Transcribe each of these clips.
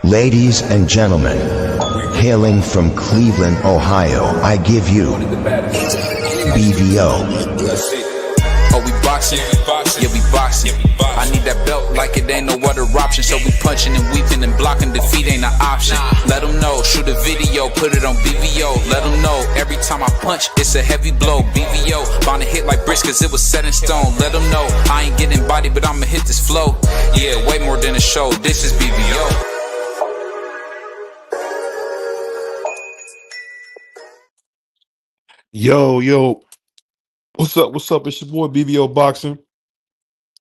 Ladies and gentlemen, hailing from Cleveland, Ohio, I give you BVO. Oh, we boxing? Yeah, we boxing. I need that belt like it ain't no other option. So we punching and weaving and blocking. Defeat ain't an option. Let them know. Shoot a video, put it on BVO. Let them know. Every time I punch, it's a heavy blow. BVO, bound to hit like bricks cause it was set in stone. Let them know. I ain't getting body, but I'ma hit this flow. Yeah, way more than a show. This is BVO. Yo, what's up? What's up? It's your boy BVO Boxing.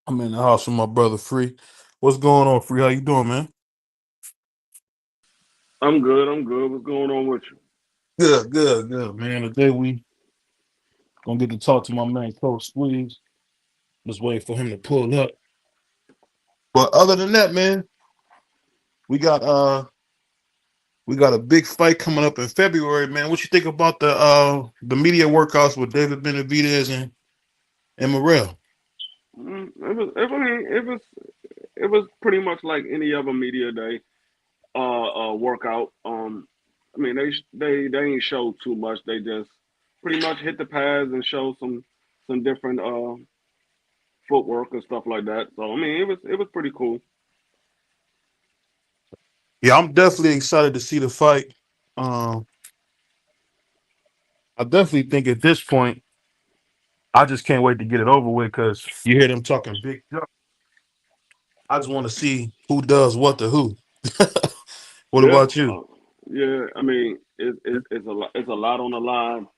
I'm in the house with my brother Free. What's going on, Free? How you doing, man? I'm good. I'm good. What's going on with you? Good, man. Today we gonna get to talk to my man Coach Squeeze. Just waiting for him to pull up. But other than that, man, we got a big fight coming up in February, man. What you think about the media workouts with David Benavidez and Morrell? It was pretty much like any other media day workout. I mean they ain't show too much. They just pretty much hit the pads and show some different footwork and stuff like that. So I mean it was pretty cool. Yeah, I'm definitely excited to see the fight. Um, I definitely think at this point, I just can't wait to get it over with because you hear them talking big stuff. I just want to see who does what to who. What Yeah, about you? yeah. I mean it's a lot on the line.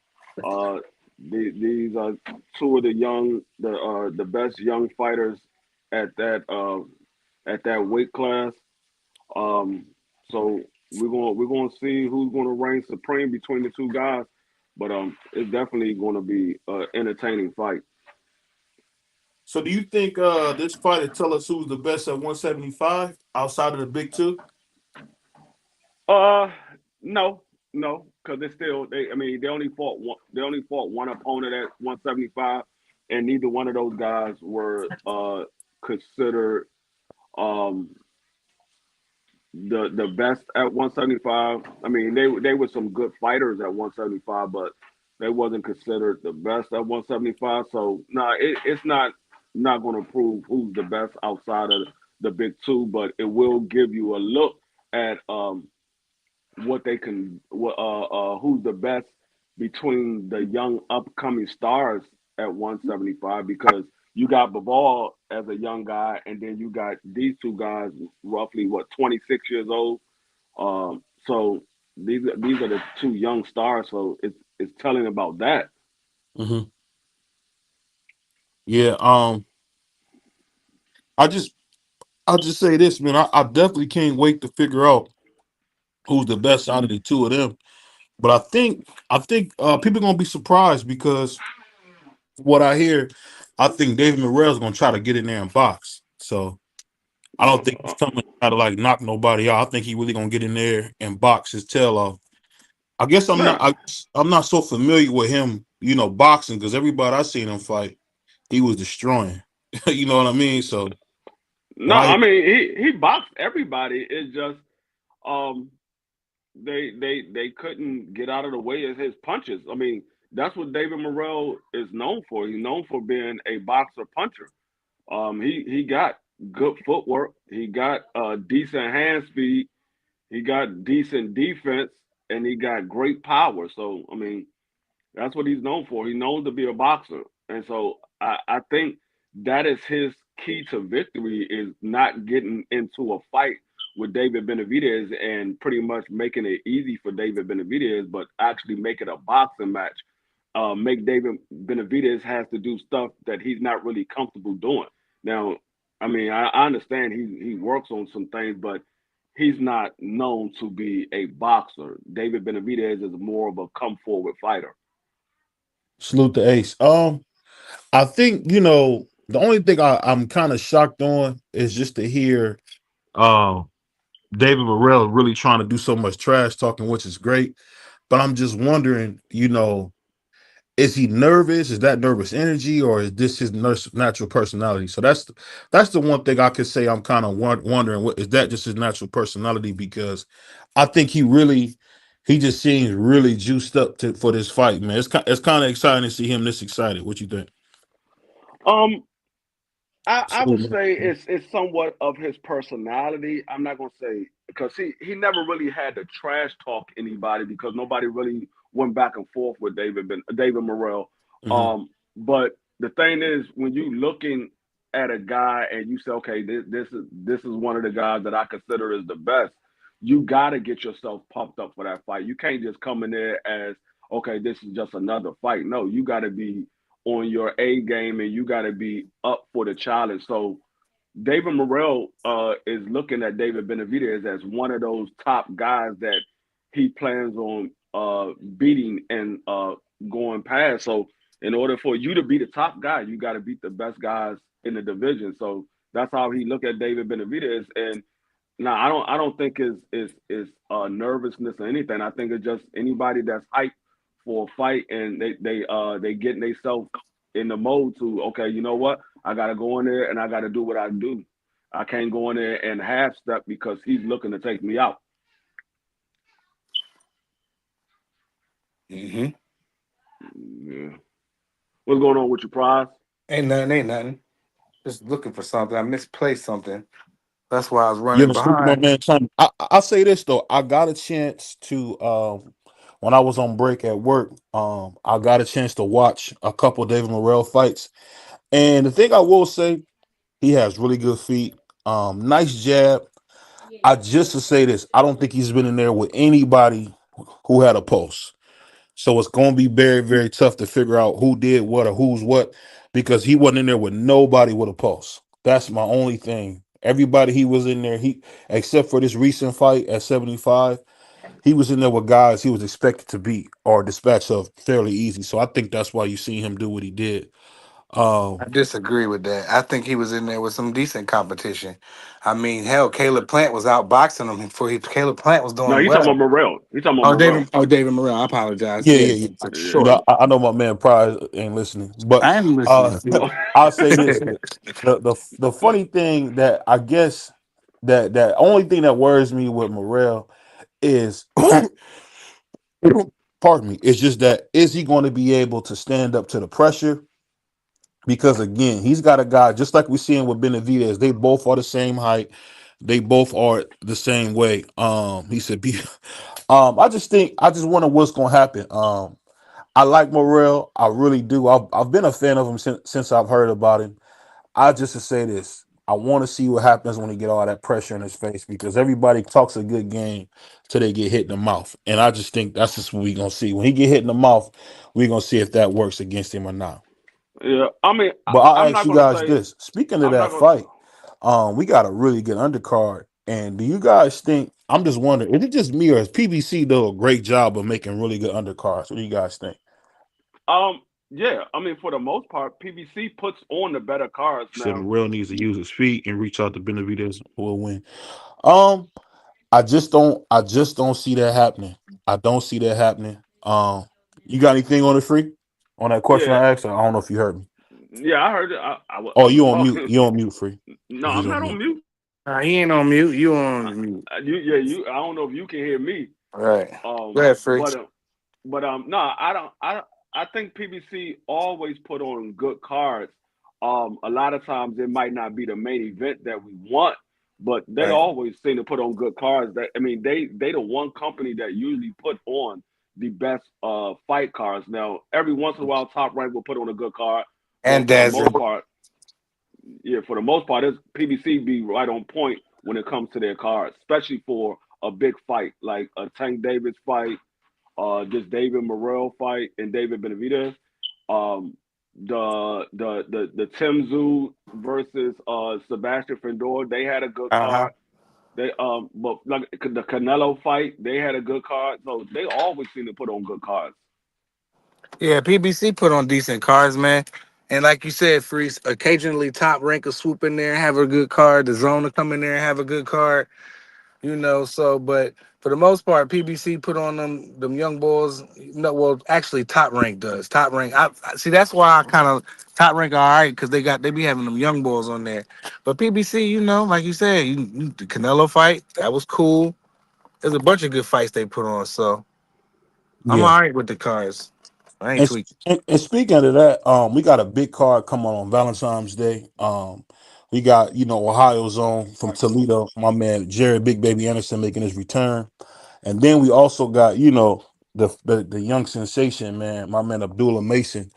Uh, these are two of the best young fighters at that weight class. Um, so we're gonna see who's gonna reign supreme between the two guys. But it's definitely gonna be an entertaining fight. So, do you think this fight will tell us who's the best at 175 outside of the big two? Uh, no, no, because it's still they. I mean, they only fought one opponent at 175, and neither one of those guys were considered um the best at 175. I mean, they were some good fighters at 175, but they wasn't considered the best at 175. So nah, it's not going to prove who's the best outside of the big two, but it will give you a look at what they can who's the best between the young upcoming stars at 175 because you got Bivol as a young guy and then you got these two guys roughly 26 years old. So these are the two young stars. So it's telling about that. Hmm. Yeah. I just I'll just say this, man. I definitely can't wait to figure out who's the best out of the two of them. But I think people gonna be surprised because what I hear, I think David Morrell is gonna try to get in there and box. So I don't think he's Uh, coming to try to like knock nobody out. I think he really gonna get in there and box his tail off. I guess yeah. I'm not so familiar with him, boxing because everybody I seen him fight, he was destroying. You know what I mean? So No, when I I mean he boxed everybody. It's just um they couldn't get out of the way of his punches. I mean, that's what David Morrell is known for. He's known for being a boxer puncher. He got good footwork. He got decent hand speed. He got decent defense, and he got great power. So I mean, that's what he's known for. He's known to be a boxer, and so I think that is his key to victory is not getting into a fight with David Benavidez and pretty much making it easy for David Benavidez, but actually make it a boxing match. Make David Benavidez has to do stuff that he's not really comfortable doing. Now, I mean, I understand he works on some things, but he's not known to be a boxer. David Benavidez is more of a come forward fighter. salute the ace. I think the only thing I'm kind of shocked on is just to hear uh, David Morrell really trying to do so much trash talking, which is great. But I'm just wondering, is he nervous? Is that nervous energy, or is this his natural personality? So that's the one thing I could say. I'm kind of wondering, what is that, just his natural personality? Because I think he just seems really juiced up for this fight, man. It's kind of exciting to see him this excited. What you think? Um, I would Salute, say man. it's somewhat of his personality. I'm not gonna say because he never really had to trash talk anybody because nobody really went back and forth with David Morrell. Hmm. But the thing is, when you looking at a guy and you say, okay, this is one of the guys that I consider is the best, you got to get yourself pumped up for that fight. You can't just come in there as okay, this is just another fight. No, you got to be on your A game and you got to be up for the challenge. So David Morrell is looking at David Benavidez as one of those top guys that he plans on beating and going past. So in order for you to be the top guy, you got to beat the best guys in the division. So that's how he look at David Benavidez. And now I don't think is nervousness or anything. I think it's just anybody that's hyped for a fight and they getting themselves in the mode to okay, you know what? I gotta go in there and I gotta do what I do. I can't go in there and half step because he's looking to take me out. Hmm. Yeah. What's going on with your prize? Ain't nothing, ain't nothing. Just looking for something. I misplaced something. That's why I was You running understand, my behind. man? I'll say this though. I got a chance to when I was on break at work, I got a chance to watch a couple David Morrell fights. And the thing I will say, he has really good feet. Nice jab. I just to say this, I don't think he's been in there with anybody who had a pulse. So it's going to be very, very tough to figure out who did what or who's what because he wasn't in there with nobody with a pulse. That's my only thing. Everybody he was in there, he except for this recent fight at 75, he was in there with guys he was expected to beat or dispatch of fairly easy. So I think that's why you see him do what he did. I Um, disagree with that. I think he was in there with some decent competition. I mean, hell, Caleb Plant was outboxing him before Caleb Plant was No, doing he's talking about well. Morrell. He's talking about Oh, Morrell. David Morrell. I apologize. yeah, Yeah, yeah, yeah. for You sure. know, I know my man Prize ain't listening, but I am uh, listening. No. I'll say this: the funny thing that I guess that only thing that worries me with Morrell is, pardon me, it's just that is he going to be able to stand up to the pressure? Because again, he's got a guy just like we're seeing with Benavidez. They both are the same height. They both are the same way. He said, "Be." I just wonder what's going to happen. I like Morrell. I really do. I've been a fan of him since I've heard about him. I just to say this. I want to see what happens when he get all that pressure in his face because everybody talks a good game till they get hit in the mouth, and I just think that's just what we gonna see when he get hit in the mouth. We gonna see if that works against him or not. Yeah. I mean, But I'll I'm ask not you gonna guys say this: speaking of I'm not that gonna fight, we got a really good undercard. And do you guys think? I'm just wondering, is it just me or is PBC do a great job of making really good undercards? What do you guys think? yeah, I mean for the most part, PBC puts on the better cards Said now. Morrell needs to use his feet and reach out to Benavidez who will win. Um, I just don't see that happening. I don't see that happening. You got anything on the free on that question Yeah, I asked? I don't know if you heard me. yeah, I heard it. I Oh, was you on mute? talking. You on mute, free? No, If he's I'm on not on mute. mute. Nah, he ain't on mute. You Uh, on mute. you. I don't know if you can hear me. All right. Go Um, ahead, but Fritz. no, I don't. I think PBC always put on good cards. A lot of times it might not be the main event that we want, but they Right. always seem to put on good cards. That I mean, they the one company that usually put on the best fight cards. Now, every once in a while, Top Rank will put on a good card, but And for the most Dazzler. part, yeah, for the most part, it's PBC be right on point when it comes to their cards, especially for a big fight like a Tank Davis fight, this David Morrell fight and David Benavidez. Um, the Tim Tszyu versus Sebastian Findor, they had a good Uh-huh. card. They but like the Canelo fight, they had a good card. So they always seem to put on good cards. Yeah, PBC put on decent cards, man. And like you said, Freeze, occasionally Top Rank will swoop in there and have a good card. The Zone will come in there and have a good card. So, but For the most part, PBC put on them young boys. No, well, actually, Top Rank does. Top Rank. I see. That's why I kind of Top Rank all right because they be having them young boys on there. But PBC, like you said, the Canelo fight that was cool. There's a bunch of good fights they put on, so I'm Yeah. all right with the cards. I ain't And, tweaking. and speaking of that, we got a big card coming on Valentine's Day. We got Ohio Zone from Toledo, my man Jerry Big Baby Anderson making his return, and then we also got the young sensation man, my man Abdullah Mason,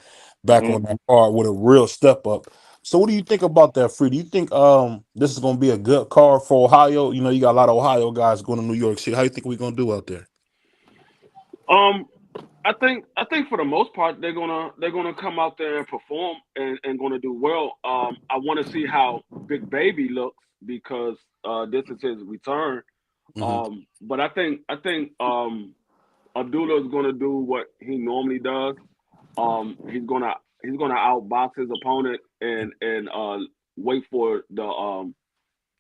back on that card with a real step up. So what do you think about that, Free? Do you think this is going to be a good card for Ohio? You got a lot of Ohio guys going to New York City. How you think we're going to do out there? Um, I think for the most part they're gonna come out there and perform and gonna do well. I want to see how Big Baby looks because this is his return. Hmm. But I think Abdullah is gonna do what he normally does. He's gonna outbox his opponent and wait for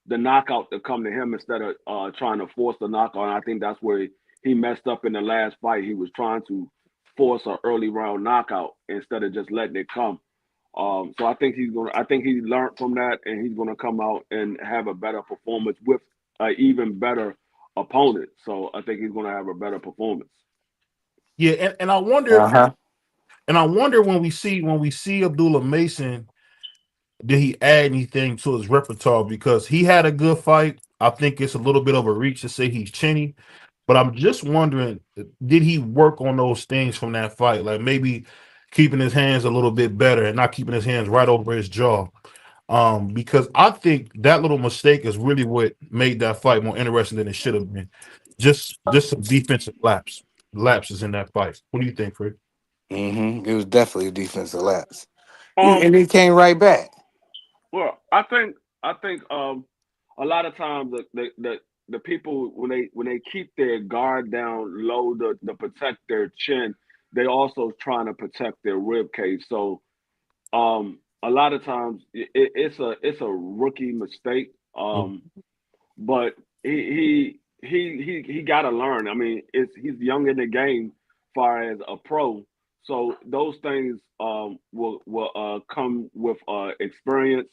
the knockout to come to him instead of trying to force the knockout. And I think that's where he messed up in the last fight. He was trying to force an early round knockout instead of just letting it come. So I think he's gonna. I think he learned from that, and he's gonna come out and have a better performance with an even better opponent. So I think he's gonna have a better performance. Yeah, and I Uh wonder, huh. when we see Abdullah Mason, did he add anything to his repertoire? Because he had a good fight. I think it's a little bit of a reach to say he's chinny, but I'm just wondering, did he work on those things from that fight? Like maybe keeping his hands a little bit better and not keeping his hands right over his jaw. Because I think that little mistake is really what made that fight more interesting than it should have been. Just some defensive lapses in that fight. What do you think, Fred? It was definitely a defensive lapse. Um, And he came right back. well, I think a lot of times the people when they keep their guard down low to protect their chin, they also trying to protect their rib cage. So a lot of times it's a rookie mistake. But he got to learn. I mean, he's young in the game, far as a pro. So those things will come with experience,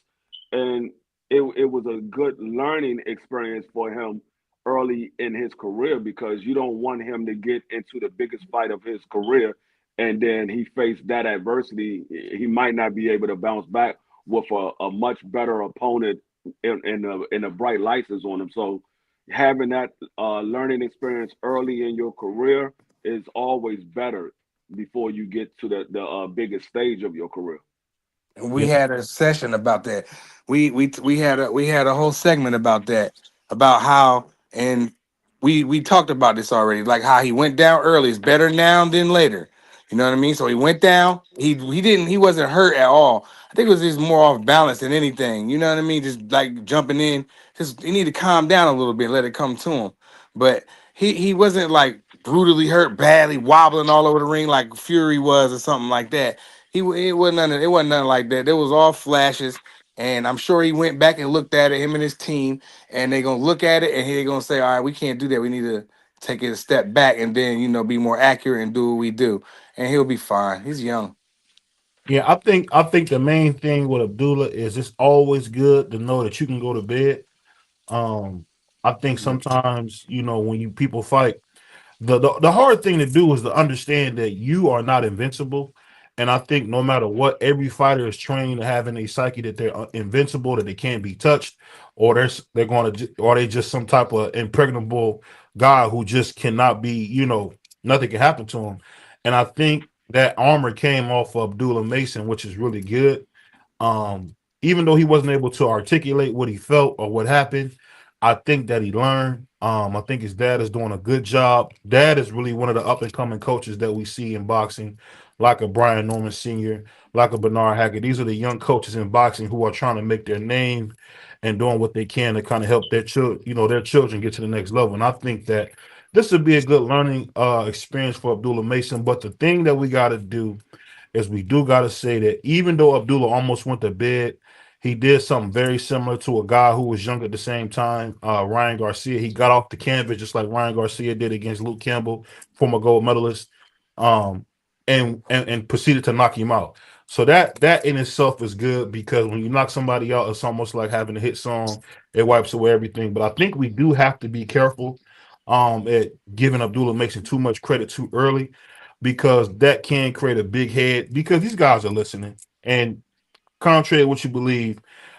and it was a good learning experience for him early in his career because you don't want him to get into the biggest fight of his career, and then he faced that adversity. He might not be able to bounce back with a much better opponent in a bright license on them. So having that learning experience early in your career is always better before you get to the biggest stage of your career. And we Yeah, had a session about that. We had a whole segment about that, about how, and we talked about this already, like how he went down early is better now than later. You know what I mean? So he went down. He wasn't hurt at all. I think it was just more off balance than anything. You know what I mean? Just like jumping in. Just he need to calm down a little bit, let it come to him. But he wasn't like brutally hurt badly, wobbling all over the ring like Fury was or something like that. It wasn't nothing like that. There was all flashes, and I'm sure he went back and looked at it, him and his team, and they're gonna look at it and they're gonna say, all right, we can't do that. We need to take it a step back and then be more accurate and do what we do. And he'll be fine. He's young. yeah. I think the main thing with Abdullah is it's always good to know that you can go to bed. Um, I think sometimes when you people fight. The hard thing to do is to understand that you are not invincible. And I think no matter what, every fighter is trained to have in a psyche that they're invincible, that they can't be touched, or they're going to, or they just some type of impregnable guy who just cannot be, nothing can happen to him. And I think that armor came off of Abdullah Mason, which is really good. Even though he wasn't able to articulate what he felt or what happened, I think that he learned. I think his dad is doing a good job. Dad is really one of the up and coming coaches that we see in boxing, like a Brian Norman Sr., like a Bernard Hackett. These are the young coaches in boxing who are trying to make their name and doing what they can to kind of help their children get to the next level. And I think that this would be a good learning experience for Abdullah Mason. But the thing that we got to do is we do got to say that even though Abdullah almost went to bed, He did something very similar to a guy who was young at the same time, Ryan Garcia. He got off the canvas just like Ryan Garcia did against Luke Campbell, former gold medalist, um, and proceeded to knock him out. So that in itself is good because when you knock somebody out, it's almost like having a hit song. It wipes away everything. But I think we do have to be careful at giving Abdullah Mason too much credit too early because that can create a big head because these guys are listening. And contrary to what you believe,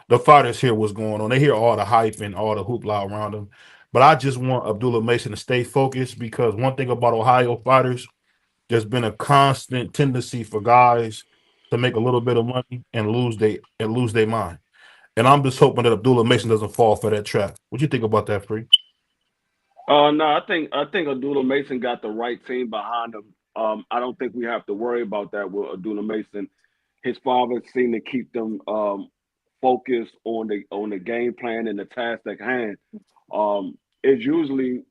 the fighters hear what's going on. They hear all the hype and all the hoopla around them. But I just want Abdullah Mason to stay focused because one thing about Ohio fighters, there's been a constant tendency for guys to make a little bit of money and lose their mind. And I'm just hoping that Abdullah Mason doesn't fall for that trap. What you think about that, Free? No, I think Abdullah Mason got the right team behind him. I don't think we have to worry about that with Abdullah Mason. His father seemed to keep them focused on the game plan and the task at hand. It's usually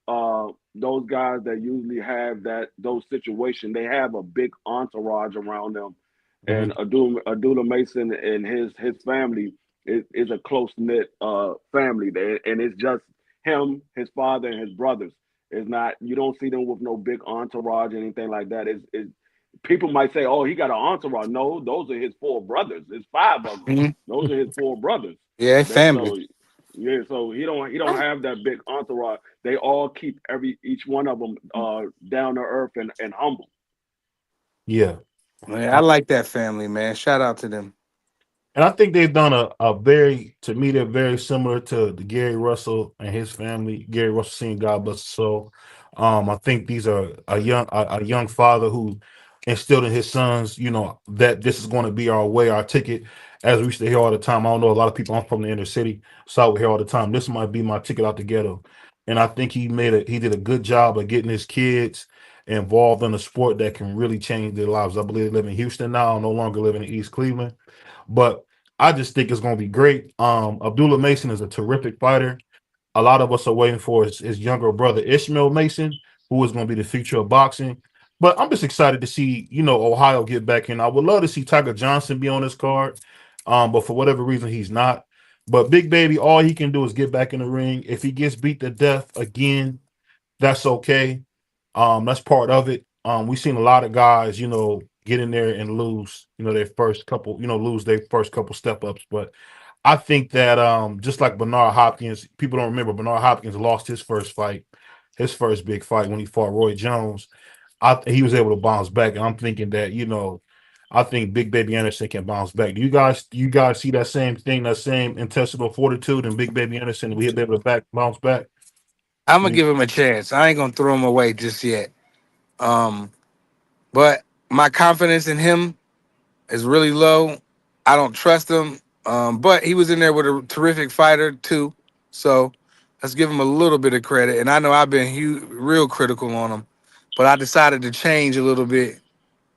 those guys that usually have those situations. They have a big entourage around them, Mm-hmm. and Abdullah Mason and his family is a close knit family, and it's just him, his father, and his brothers. It's not you don't see them with no big entourage or anything like that. It's people might say, "Oh, he got an entourage." No, those are his four brothers. There's five of them. Mhm. Those are his four brothers. Yeah, They family. so yeah, so he don't have that big entourage. They all keep each one of them down to earth and humble. Yeah. Man, I like that family, man. Shout out to them. And I think they've done a very, to me, they're very similar to the Gary Russell and his family. Gary Russell Senior, God bless his soul. I think these are a young father who instilled in his sons, that this is going to be our way, our ticket. As we used to hear all the time. I don't know a lot of people. I'm from the inner city, so I would hear all the time. This might be my ticket out the ghetto, and I think he did a good job of getting his kids involved in a sport that can really change their lives. I believe they live in Houston now, no longer living in East Cleveland, but I just think it's going to be great. Abdullah Mason is a terrific fighter. A lot of us are waiting for his younger brother Ishmael Mason, who is going to be the future of boxing. But I'm just excited to see, Ohio get back in. I would love to see Tiger Johnson be on this card, but for whatever reason, he's not. But Big Baby, all he can do is get back in the ring. If he gets beat to death again, that's okay. That's part of it. We've seen a lot of guys, get in there and lose, their first couple, lose their first couple step ups. But I think that just like Bernard Hopkins, people don't remember Bernard Hopkins lost his first fight, his first big fight when he fought Roy Jones. He was able to bounce back, and I'm thinking that I think Big Baby Anderson can bounce back. Do you guys see that same thing, that same intestinal fortitude in Big Baby Anderson? We be able to bounce back. I'm gonna We, give him a chance. I ain't gonna throw him away just yet. Um, but my confidence in him is really low. I don't trust him. But he was in there with a terrific fighter too. So let's give him a little bit of credit. And I know I've been real critical on him, but I decided to change a little bit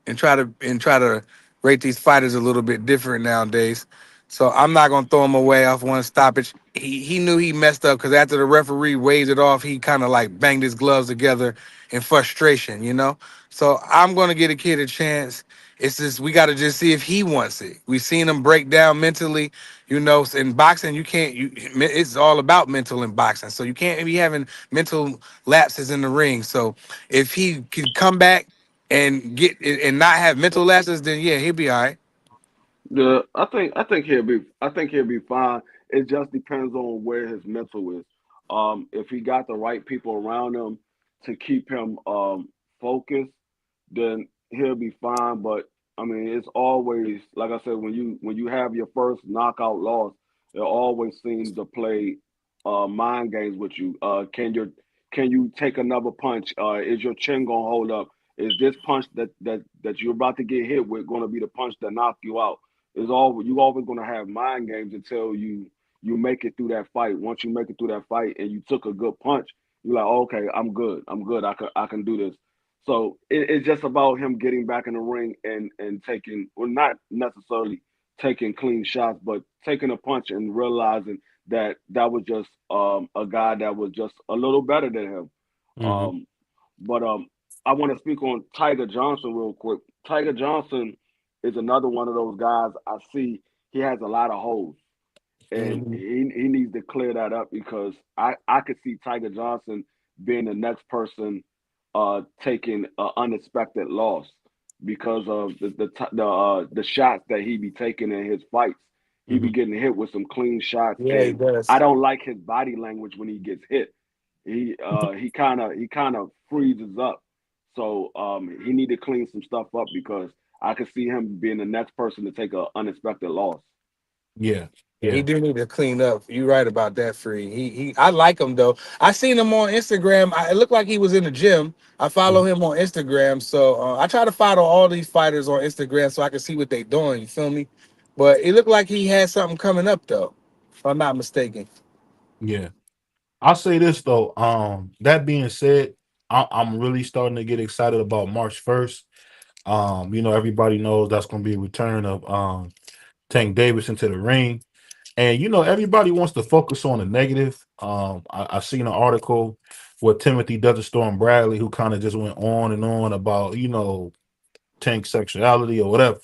and try to rate these fighters a little bit different nowadays. So I'm not gonna throw him away off one stoppage. He knew he messed up because after the referee waved it off, he kind of like banged his gloves together in frustration. So I'm gonna get a kid a chance. It's just we got to just see if he wants it. We've seen him break down mentally. In boxing, you can't. It's all about mental in boxing. So you can't be having mental lapses in the ring. So if he can come back and not have mental lapses, then yeah, he'll be all right. I think he'll be fine. It just depends on where his mental is. If he got the right people around him to keep him focused, then he'll be fine. But I mean, it's always like I said, when you have your first knockout loss, it always seems to play mind games with you. Can you take another punch? Is your chin gonna hold up? Is this punch that you're about to get hit with going to be the punch that knock you out? Is all you always going to have mind games until you make it through that fight. Once you make it through that fight and you took a good punch, you're like, okay, I'm good. I'm good. I can do this. So it's just about him getting back in the ring and taking, well, not necessarily taking clean shots, but taking a punch and realizing that was just a guy that was just a little better than him. Mhm. Um, but I want to speak on Tiger Johnson real quick. Tiger Johnson is another one of those guys I see. He has a lot of holes. and Mhm. he needs to clear that up because I could see Tiger Johnson being the next person taking an unexpected loss because of the shots that he be taking in his fights. He be Mhm. getting hit with some clean shots, Yeah, he and I does. don't like his body language when he gets hit. He kind of freezes up. So he need to clean some stuff up because I could see him being the next person to take an unexpected loss. Yeah, Yeah, he yeah. do need to clean up. You right about that, Free. He I like him though. I seen him on Instagram. It looked like he was in the gym. I follow Mhm. him on Instagram, so I try to follow all these fighters on Instagram so I can see what they doing. You feel me? But it looked like he had something coming up though, if I'm not mistaken. Yeah. I'll say this though. That being said, I'm really starting to get excited about March 1st. Everybody knows that's going to be a return of Tank Davis into the ring, and everybody wants to focus on the negative. I seen an article with Timothy Storm Bradley, who kind of just went on and on about Tank's sexuality or whatever.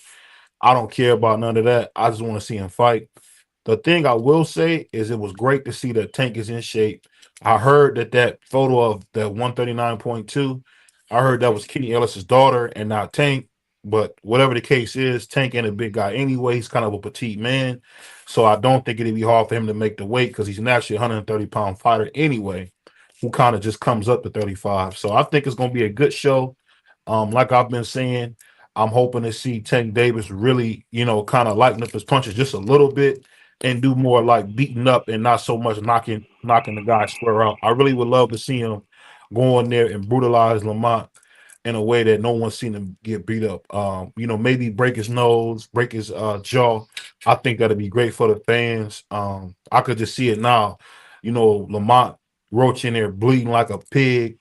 I don't care about none of that. I just want to see him fight. The thing I will say is it was great to see that Tank is in shape. I heard that photo of that 139.2, I heard that was Kenny Ellis's daughter and not Tank. But whatever the case is, Tank ain't a big guy anyway. He's kind of a petite man. So I don't think it'd be hard for him to make the weight because he's naturally a 130-pound fighter anyway, who kind of just comes up to 35. So I think it's going to be a good show. Like I've been saying, I'm hoping to see Tank Davis really, kind of lighten up his punches just a little bit and do more like beating up and not so much knocking the guy square out. I really would love to see him go in there and brutalize Lamont in a way that no one's seen him get beat up. Maybe break his nose, break his jaw. I think that'd be great for the fans. I could just see it now. Lamont Roach in there bleeding like a pig,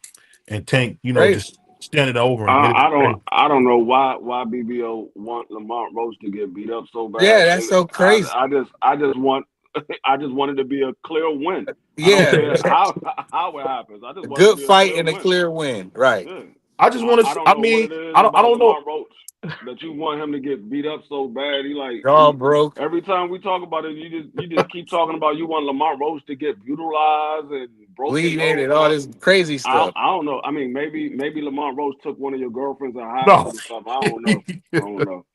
and Tank, Right? just standing over him. It'd be I don't crazy. I don't know why BBO want Lamont Roach to get beat up so bad. Yeah, that's so crazy. I just want I just want it to be a clear win. I don't Yeah, care how it happens. I just a want it to good be a fight clear and a win. clear win. Right. Yeah. I just want I to. don't I know what mean, it is I about don't know. Lamont Roach that you want him to get beat up so bad. He like Jaw broke, every time we talk about it, you just keep talking about you want Lamont Roach to get brutalized and broken bleeding, nose and and all all. this crazy stuff. I don't know. I mean, maybe Lamont Rose took one of your girlfriends in high No. school or something. I don't know. I don't know.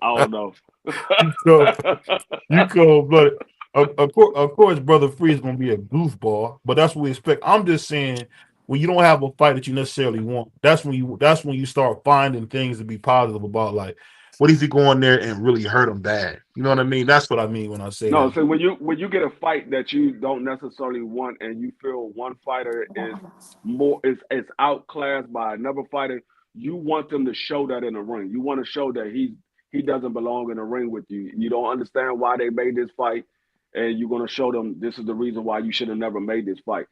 I don't know. So you cold blooded. Of course, brother Free is gonna be a goofball, but that's what we expect. I'm just saying, when you don't have a fight that you necessarily want, that's when you start finding things to be positive about. Like, what if you go in there and really hurt him bad? You know what I mean? That's what I mean when I say No, that. so when you get a fight that you don't necessarily want, and you feel one fighter is outclassed by another fighter, you want them to show that in the ring. You want to show that he doesn't belong in the ring with you. You don't understand why they made this fight, and you're gonna show them this is the reason why you should have never made this fight.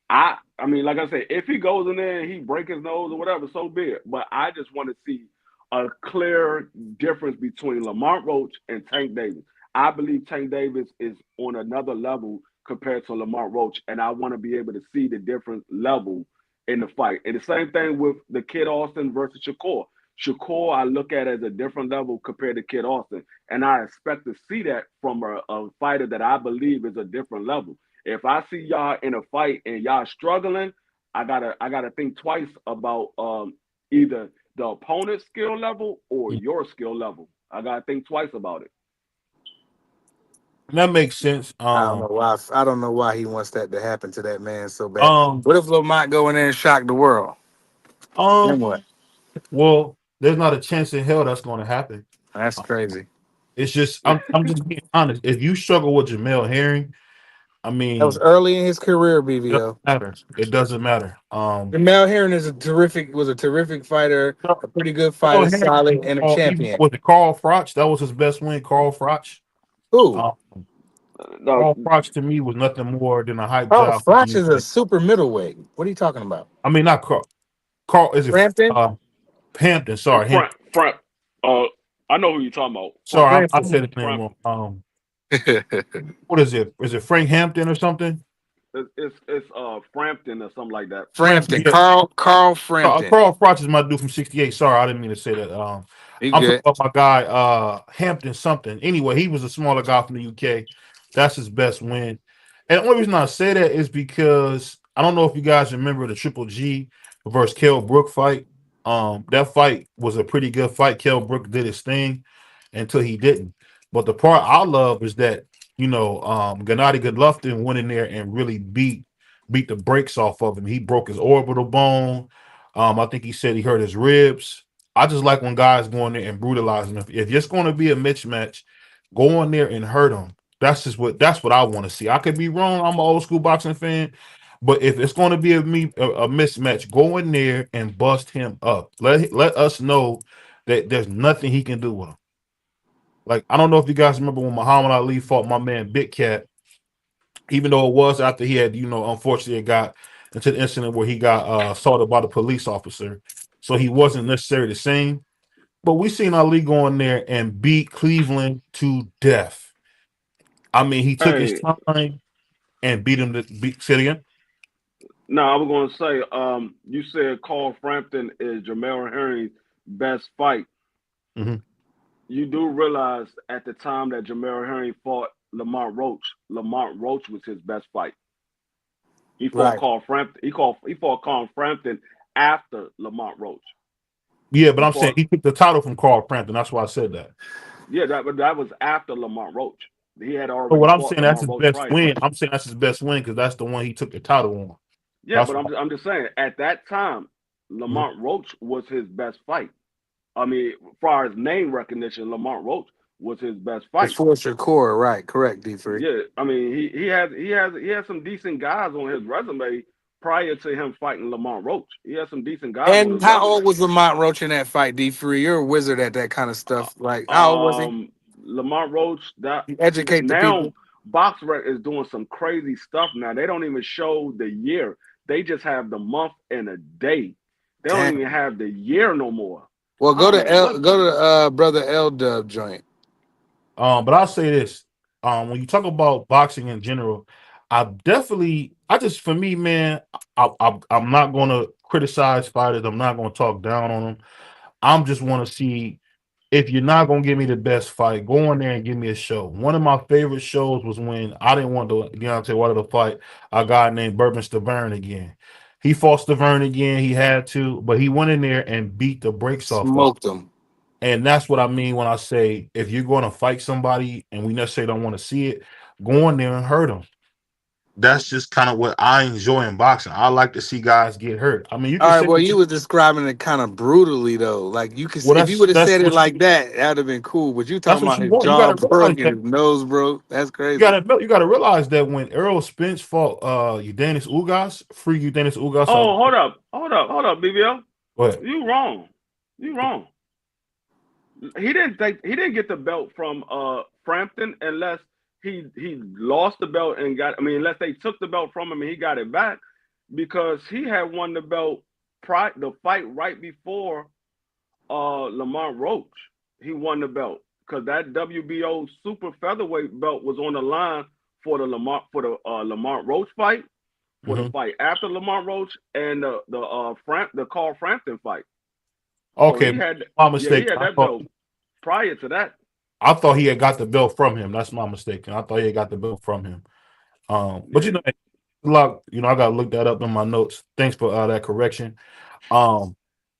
I mean, like I said, if he goes in there and he break his nose or whatever, so be it. But I just want to see a clear difference between Lamont Roach and Tank Davis. I believe Tank Davis is on another level compared to Lamont Roach, and I want to be able to see the different level in the fight. And the same thing with the Kid Austin versus Shakur. Shakur, I look at as a different level compared to Kid Austin, and I expect to see that from a fighter that I believe is a different level. If I see y'all in a fight and y'all struggling, I gotta think twice about either the opponent's skill level or your skill level. I gotta think twice about it. And that makes sense. I don't know why. I don't know why he wants that to happen to that man so bad. Um, What if Lamont go in there and shock the world? Then um. what? Well, there's not a chance in hell that's going to happen. That's crazy. It's just I'm just being honest. If you struggle with Jamel Herring, I That was mean, early in his career, it doesn't BVO. matter. It doesn't matter. Mel Herron was a terrific fighter, a pretty good fighter, Jamel Herring, solid, and a champion. was it Carl Froch? That was his best win. Carl Froch. Who? Um, No, Carl Froch to me was nothing more than a hype Oh, job for the Froch is a UK. super middleweight. What are you talking about? I mean, not Carl. Carl is it Frampton? Hampton? Sorry, Frank, Hampton. Frank. Uh, I know who you're talking about. Sorry, I Frampton. said his name Frank. wrong. What is it? Is it Frank Hampton or something? It's Frampton or something like that. Frampton. Yeah. Carl Frampton. Carl Froch is my dude from '68. Sorry, I didn't mean to say that. You I'm talking good? about my guy Hampton something. Anyway, he was a smaller guy from the UK. That's his best win. And the only reason I say that is because I don't know if you guys remember the Triple G versus Kell Brook fight. That fight was a pretty good fight. Kell Brook did his thing until he didn't. But the part I love is that Gennady Golovkin went in there and really beat the brakes off of him. He broke his orbital bone. I think he said he hurt his ribs. I just like when guys go in there and brutalize him. If it's going to be a mismatch, go in there and hurt him. That's what I want to see. I could be wrong. I'm an old school boxing fan, but if it's going to be a mismatch, go in there and bust him up. Let us know that there's nothing he can do with him. Like I don't know if you guys remember when Muhammad Ali fought my man Big Cat, even though it was after he had unfortunately got into the incident where he got assaulted by the police officer, so he wasn't necessarily the same. But we seen Ali go in there and beat Cleveland to death. I mean, he took his Hey, time and beat him to beat. Say it again. no, I was going to say, you said Carl Frampton is Jamel Herring's best fight. Hmm. You do realize at the time that Jamel Herring fought Lamont Roach was his best fight. He fought Right. Carl Frampton. He fought Carl Frampton after Lamont Roach. Yeah, but He I'm saying fought he took the title from Carl Frampton. That's why I said that. yeah, that was after Lamont Roach. He had But already what I'm fought saying that's Lamont his Roach best prior. win. I'm saying that's his best win because that's the one he took the title on. Yeah, That's but why. I'm just saying at that time, Mhm. Lamont Roach was his best fight. I mean, as far as name recognition, Lamont Roach was his best It's fight. force your core, right? Correct, D3. Yeah, I mean, he has some decent guys on his resume prior to him fighting Lamont Roach. He has some decent guys on And his how old resume. was Lamont Roach in that fight, D3? You're a wizard at that kind of stuff. Like, how old was he? Um, Lamont Roach. That You see educate the now, people. BoxRec is doing some crazy stuff now. They don't even show the year. They just have the month and a day. They don't even Damn. have the year no more. Well, I don't know what. Go to brother L Dub joint. But I'll say this: when you talk about boxing in general, I just for me, man, I'm not going to criticize fighters. I'm not going to talk down on them. I'm just want to see if you're not going to give me the best fight, go in there and give me a show. One of my favorite shows was when I didn't want Deontay Wilder to fight a guy named Bourbon Stavern again. He fought Stavern again. He had to, but he went in there and beat the brakes off of him. Smoked him. And that's what I mean when I say if you're going to fight somebody and we necessarily don't want to see it, go in there and hurt them. That's just kind of what I enjoy in boxing. I like to see guys get hurt. I mean, you All can right. say, Well, you was describing it kind of brutally though. Like you could, well, if you would have that's said it what like that, that'd have been cool. But you that's talking what about you his want. You got jaw to realize broke and that. his nose broke. That's You crazy. got to realize that when Errol Spence fought Udanis Ugas, free Udanis Ugas. Oh, hold up, BBL. But You wrong. You wrong. He didn't get the belt from Frampton unless he lost the belt and got. I mean, unless they took the belt from him and he got it back because he had won the belt the fight right before Lamont Roach. He won the belt because that WBO super featherweight belt was on the line for the Lamont Roach fight, for the mhm. fight after Lamont Roach and the Carl Frampton fight. So Okay, he had my yeah he mistake. had that belt prior to that. I thought he had got the belt from him. That's my mistake. I thought he had got the belt from him. But Yeah. I got to look that up in my notes. Thanks for that correction. Um,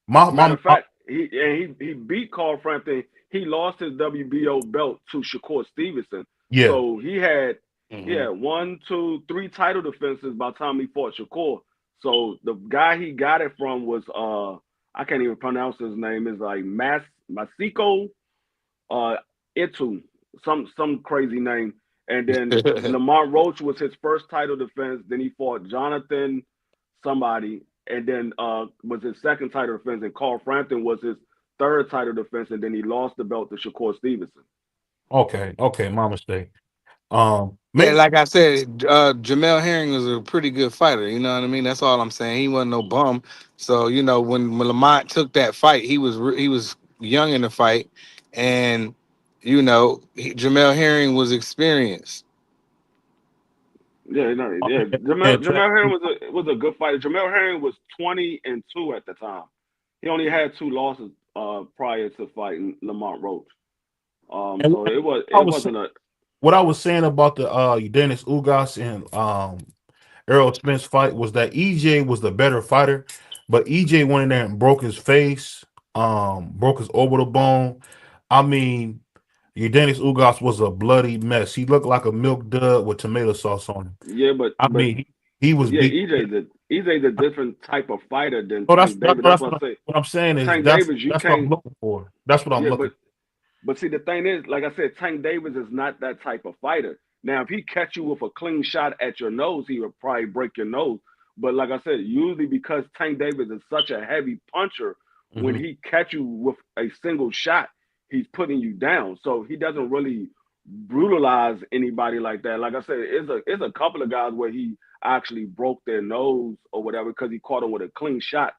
Matter of fact, he beat Carl Frampton. He lost his WBO belt to Shakur Stevenson. yeah. So he had Hmm. one, two, three title defenses by the time he fought Shakur. So the guy he got it from was I can't even pronounce his name. It's like Masiko uh Itu, some crazy name. And then Lamont Roach was his first title defense. Then he fought Jonathan somebody, and then was his second title defense. And Carl Frampton was his third title defense, and then he lost the belt to Shakur Stevenson. Okay, my mistake. Yeah, Maybe like I said, Jamel Herring was a pretty good fighter. You know what I mean? That's all I'm saying. He wasn't no bum. So you know, when Lamont took that fight, he was young in the fight, and you know, Jamel Herring was experienced. Yeah, no, yeah. Jamel Herring was a good fighter. Jamel Herring was 20-2 at the time. He only had two losses prior to fighting Lamont Roach. and So it was I it was saying, wasn't a. what I was saying about the Dennis Ugas and Errol Spence fight was that EJ was the better fighter, but EJ went in there and broke his face, broke his orbital bone. I mean, Dennis Ugas was a bloody mess. He looked like a milk dud with tomato sauce on him. Yeah, I mean, he was yeah, beat. EJ's a different type of fighter than Oh, Tank Davis. That's that's what I say. what I'm saying is Tank Davis, you that's what I'm can't. looking for. That's what I'm Yeah, looking. but see, the thing is, like I said, Tank Davis is not that type of fighter. Now, if he catch you with a clean shot at your nose, he would probably break your nose. But like I said, usually because Tank Davis is such a heavy puncher, when Hmm. he catch you with a single shot, he's putting you down. So he doesn't really brutalize anybody like that. Like I said, it's a couple of guys where he actually broke their nose or whatever because he caught them with a clean shot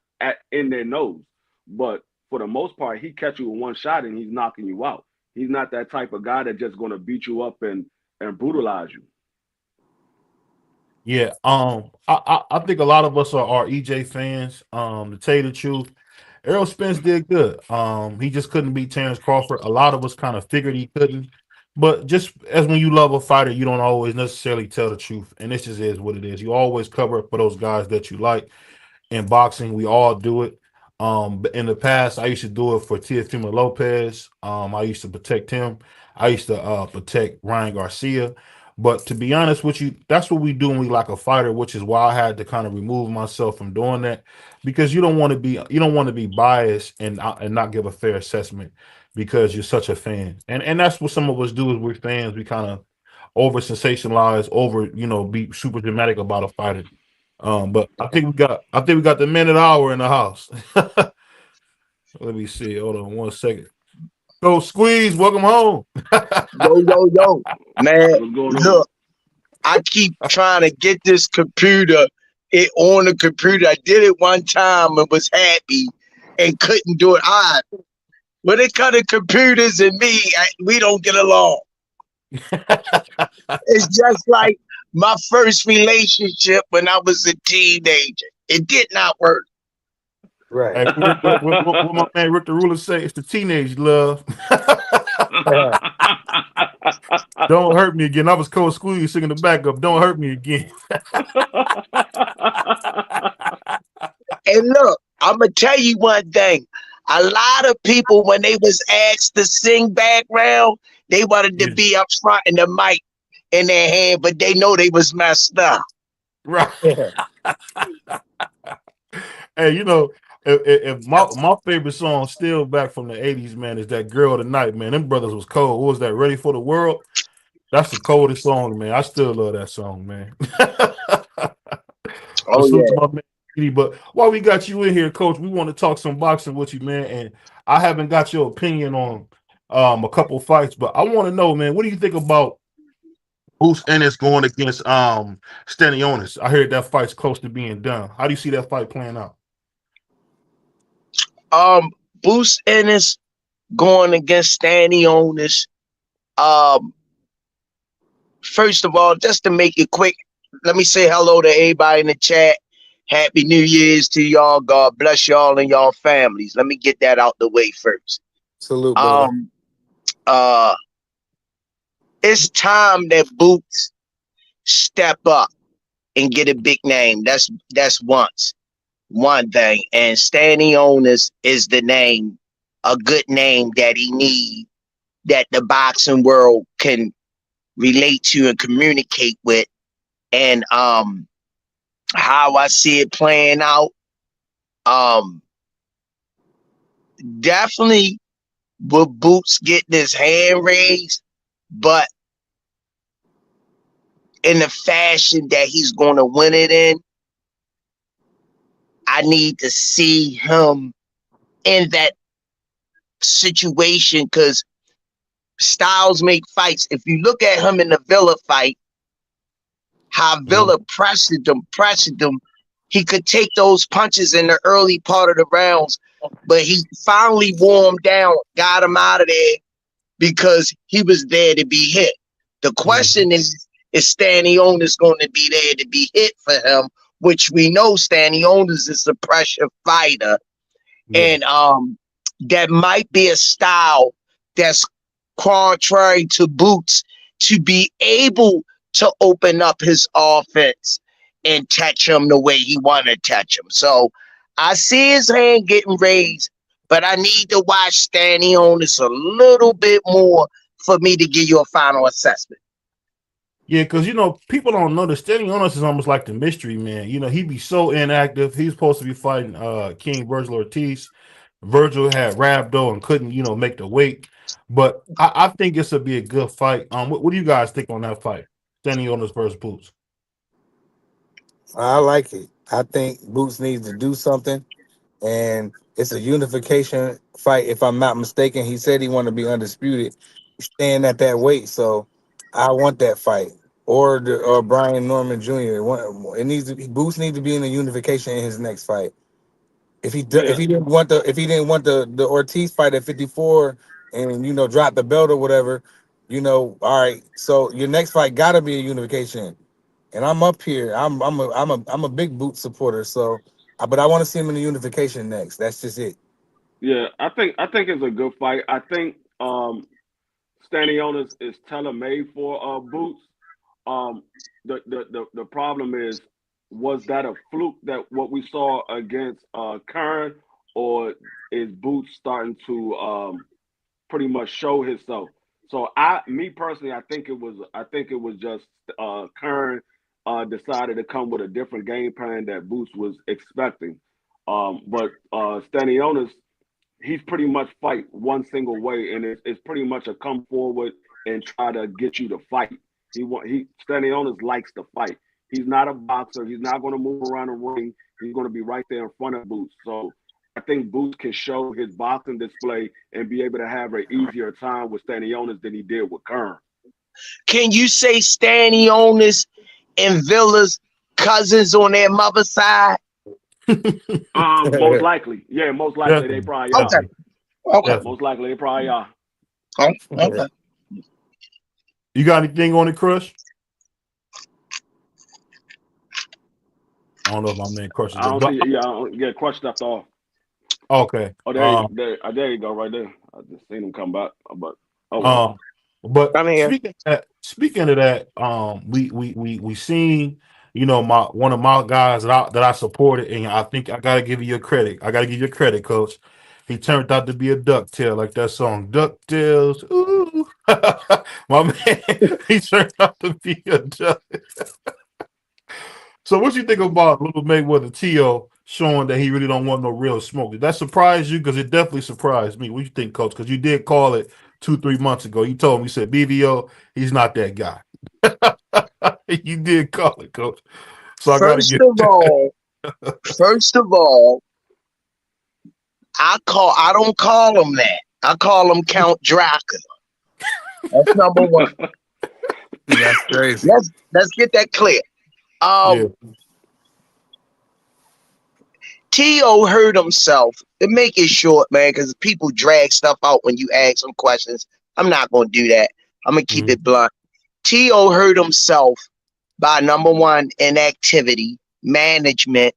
in their nose. But for the most part, he catch you with one shot and he's knocking you out. He's not that type of guy that's just going to beat you up and brutalize you. Yeah, I think a lot of us are EJ fans. To tell you the truth, Errol Spence did good. He just couldn't beat Terrence Crawford. A lot of us kind of figured he couldn't, but just as when you love a fighter, you don't always necessarily tell the truth, and this just is what it is. You always cover for those guys that you like. In boxing, we all do it. But in the past, I used to do it for Teofimo Lopez. I used to protect him. I used to protect Ryan Garcia. But to be honest with you, that's what we do when we like a fighter, which is why I had to kind of remove myself from doing that because you don't want to be biased and not give a fair assessment because you're such a fan. And that's what some of us do is we're fans. We kind of over sensationalize, over be super dramatic about a fighter. But I think we got the minute hour in the house. Let me see. Hold on 1 second. Go squeeze. Welcome home. Yo, man. What's going on? Look, I keep trying to get this computer it on the computer. I did it one time and was happy and couldn't do it. All right. When it comes to computers and me, we don't get along. It's just like my first relationship when I was a teenager. It did not work. Hey, Right. what my man Rick the Ruler say? It's the teenage love. Don't hurt me again. I was cold squeeze singing the backup. Don't hurt me again. And look, I'm gonna tell you one thing. A lot of people, when they was asked to sing background, they wanted to Yeah. be up front in the mic in their hand, but they know they was messed up. Right. Yeah. Hey, if my favorite song still back from the '80s, man, is that "Girl Tonight," man. Them brothers was cold. What was that? "Ready for the World"? That's the coldest song, man. I still love that song, man. But Oh salute to yeah. my man. Edie. But while we got you in here, Coach, we want to talk some boxing with you, man. And I haven't got your opinion on a couple fights, but I want to know, man, what do you think about Bruce Ennis going against Stanionis? I heard that fight's close to being done. How do you see that fight playing out? Um, Bruce Ennis going against Stanley Onis. Um, First of all, just to make it quick, let me say hello to everybody in the chat. Happy New Year's to y'all. God bless y'all and y'all families. Let me get that out the way first. Salute, brother. Um, uh, it's time that Boots step up and get a big name. That's one thing. And Stanley Onis is the name, a good name that he need that the boxing world can relate to and communicate with. And how I see it playing out, um, definitely with Boots getting his hand raised, but in the fashion that he's going to win it in, I need to see him in that situation because styles make fights. If you look at him in the Villa fight, how Mhm. Villa pressed him, he could take those punches in the early part of the rounds, but he finally wore him down, got him out of there because he was there to be hit. The Mhm. question is Stanley Onis going to be there to be hit for him, which we know Stanley Onis is a pressure fighter. Yeah. And that might be a style that's contrary to Boots to be able to open up his offense and touch him the way he want to touch him. So I see his hand getting raised, but I need to watch Stanley Onus a little bit more for me to give you a final assessment. Yeah, because people don't know that Stanley Jonas is almost like the mystery man. He'd be so inactive. He's supposed to be fighting King Virgil Ortiz. Virgil had rhabdo and couldn't, make the weight. But I think this would be a good fight. What do you guys think on that fight? Stanley Jonas versus Boots. I like it. I think Boots needs to do something, and it's a unification fight. If I'm not mistaken, he said he wanted to be undisputed, staying at that weight. So I want that fight, or Brian Norman Jr. It needs to be, Boots needs to be in the unification in his next fight. Yeah, If he didn't want the Ortiz fight at 54 and drop the belt or whatever, all right. So your next fight got to be a unification. And I'm up here. I'm a big Boot supporter. So, but I want to see him in the unification next. That's just it. yeah. I think it's a good fight. I think Stanionis is tailor made for Boots. Um, the problem is, was that a fluke that what we saw against Kern, or is Boots starting to pretty much show himself? So me personally, I think it was just Kern decided to come with a different game plan that Boots was expecting. But Stanionis, he's pretty much fight one single way, and it's pretty much a come forward and try to get you to fight. Stanionis likes to fight. He's not a boxer. He's not going to move around the ring. He's going to be right there in front of Boots. So I think Boots can show his boxing display and be able to have an easier time with Stanionis than he did with Kern. Can you say Stanionis and Villa's cousins on their mother's side? Most likely, yeah, most likely they Definitely. probably are. Okay. Definitely. Okay. Definitely. Most likely they probably are. Oh, okay. You got anything on it, Crush? I don't know if my man Crush is I there. don't But see. Yeah, I don't get crushed stuff off. okay. Oh, there you go, right there. I just seen him come back, but oh well. Um, but I'm here. speaking of that, we seen, my one of my guys that I supported, and I think I gotta give you your credit. I gotta give you credit, Coach. He turned out to be a ducktail, like that song, Ducktails. Ooh, my man, he turned out to be a duck. So, what you think about Little Mayweather T.O. showing that he really don't want no real smoke? Did that surprise you? Because it definitely surprised me. What you think, Coach? Because you did call it 2-3 months ago. You told me, you said BVO, he's not that guy. You did call it, Coach. So I got to First get. of all, first of all, I don't call him that. I call him Count Dracula. That's number one. That's crazy. Let's get that clear. Yeah. T.O. hurt himself. To make it short, man, because people drag stuff out when you ask them questions. I'm not gonna do that. I'm gonna keep Mhm. it blunt. T.O. hurt himself by number one, inactivity, management,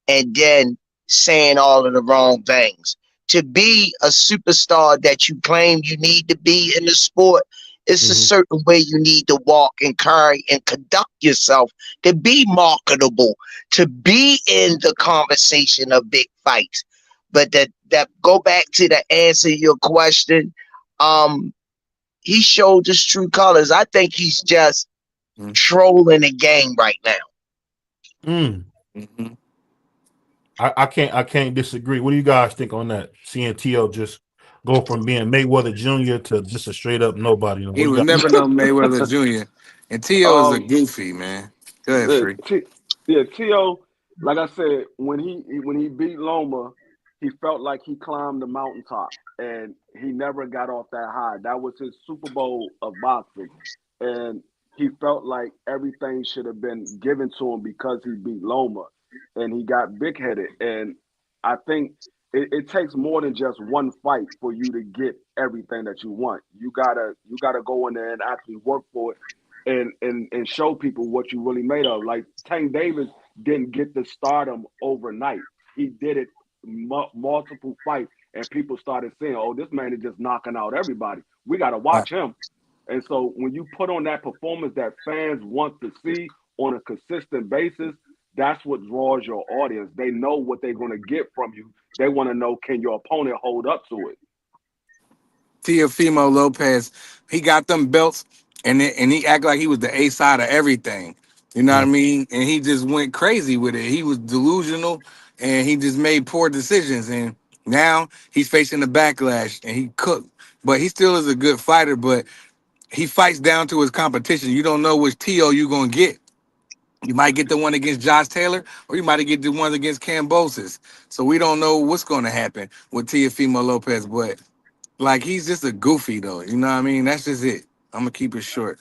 and then saying all of the wrong things. To be a superstar that you claim you need to be in the sport, it's a Mhm. certain way you need to walk and carry and conduct yourself to be marketable, to be in the conversation of big fights. But that go back to the answer to your question. Um, he showed his true colors. I think he's just Mm-hmm. trolling the game right now. Mm. Mm-hmm. I can't disagree. What do you guys think on that? Seeing T.O. just go from being Mayweather Jr. to just a straight up nobody. What He do you was got? never no Mayweather Jr. And T.O. is a Um, goofy man. Go ahead, yeah, Free. yeah, T.O., like I said, when he beat Loma, he felt like he climbed the mountaintop and he never got off that high. That was his Super Bowl of boxing, and he felt like everything should have been given to him because he beat Loma, and he got big headed. And I think it takes more than just one fight for you to get everything that you want. You gotta go in there and actually work for it and show people what you really made of. Like Tank Davis didn't get the stardom overnight. He did it multiple fights, and people started saying, "Oh, this man is just knocking out everybody. We got to Uh, watch him." And so when you put on that performance that fans want to see on a consistent basis, that's what draws your audience. They know what they're going to get from you. They want to know, can your opponent hold up to it? Teofimo Lopez, he got them belts, and he acted like he was the A side of everything. You know what I Mm. mean? And he just went crazy with it. He was delusional, and he just made poor decisions. And now he's facing the backlash, and he cooked. But he still is a good fighter. But he fights down to his competition. You don't know which TO you gonna get. You might get the one against Josh Taylor, or you might get the ones against Cambosis. So we don't know what's going to happen with Teofimo Lopez. But like he's just a goofy though. You know what I mean? That's just it. I'm gonna keep it short.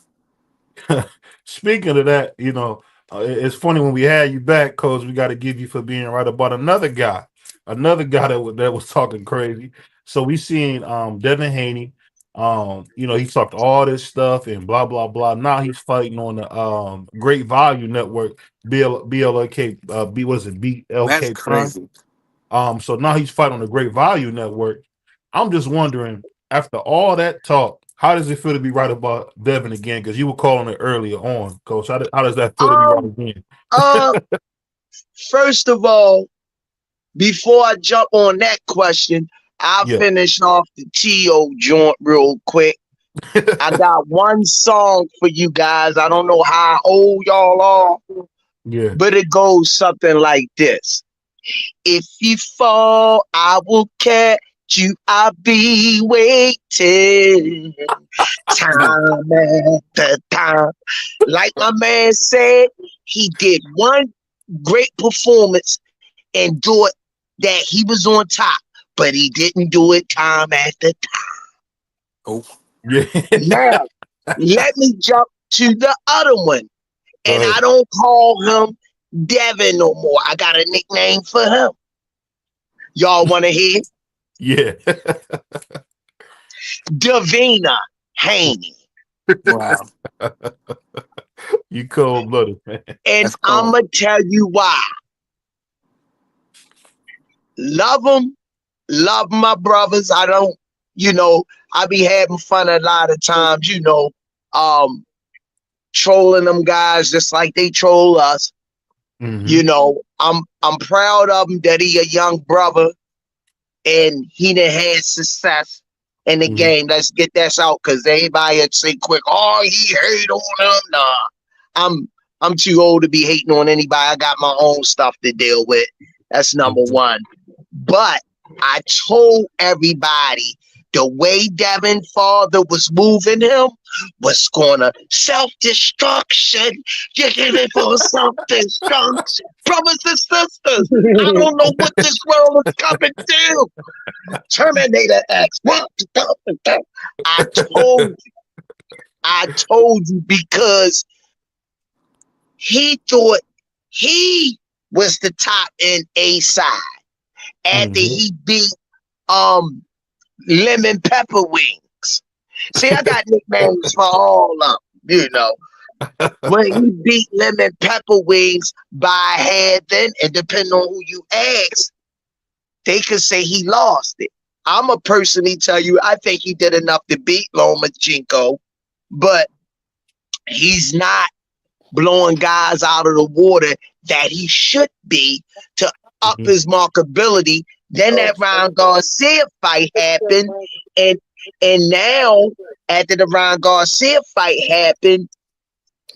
Speaking of that, it's funny when we had you back, Coach. We got to give you for being right about another guy that was talking crazy. So we seen Devin Haney. He talked all this stuff and blah blah blah. Now he's fighting on the Great Value Network, BLK, B was it That's BLK Prime. crazy. So now he's fighting on the Great Value Network. I'm just wondering, after all that talk, how does it feel to be right about Devin again? Because you were calling it earlier on, Coach. How does that feel to be right Um, again? uh, First of all, before I jump on that question, I'll Yeah. finish off the T.O. joint real quick. I got one song for you guys. I don't know how old y'all are, Yeah. but it goes something like this. If you fall, I will catch you. I'll be waiting. Time after time. Like my man said, he did one great performance and do it that he was on top, but he didn't do it time after time. Oh, Yeah. Now, let me jump to the other one. Go And I ahead. don't call him Devin no more. I got a nickname for him. Y'all want to hear? Yeah. Davina Haney. wow. You cold blooded, man. And That's I'm cold. going to tell you why. Love them. Love my brothers. I don't, you know, I be having fun a lot of times, um, trolling them guys just like they troll us. Hmm. I'm proud of him that he a young brother and he done had success in the Hmm. game. Let's get that out because everybody would say quick, oh, he hate on him. Nah, I'm I'm too old to be hating on anybody. I got my own stuff to deal with. That's number Hmm. one. But I told everybody the way Devin father was moving him was gonna self-destruction. You're getting for self-destruction. Brothers and sisters, I don't know what this world is coming to. Terminator X. I told you, I told you because he thought he was the top in A side after Hmm. he beat um lemon pepper wings. See, I got nicknames for all of them, When he beat lemon pepper wings by heaven, and depending on who you ask, they could say he lost it. I'm a personally tell you, I think he did enough to beat Lomachenko, but he's not blowing guys out of the water that he should be to up Hmm. his markability. Then that Ryan Garcia fight happened, and now after the Ryan Garcia fight happened,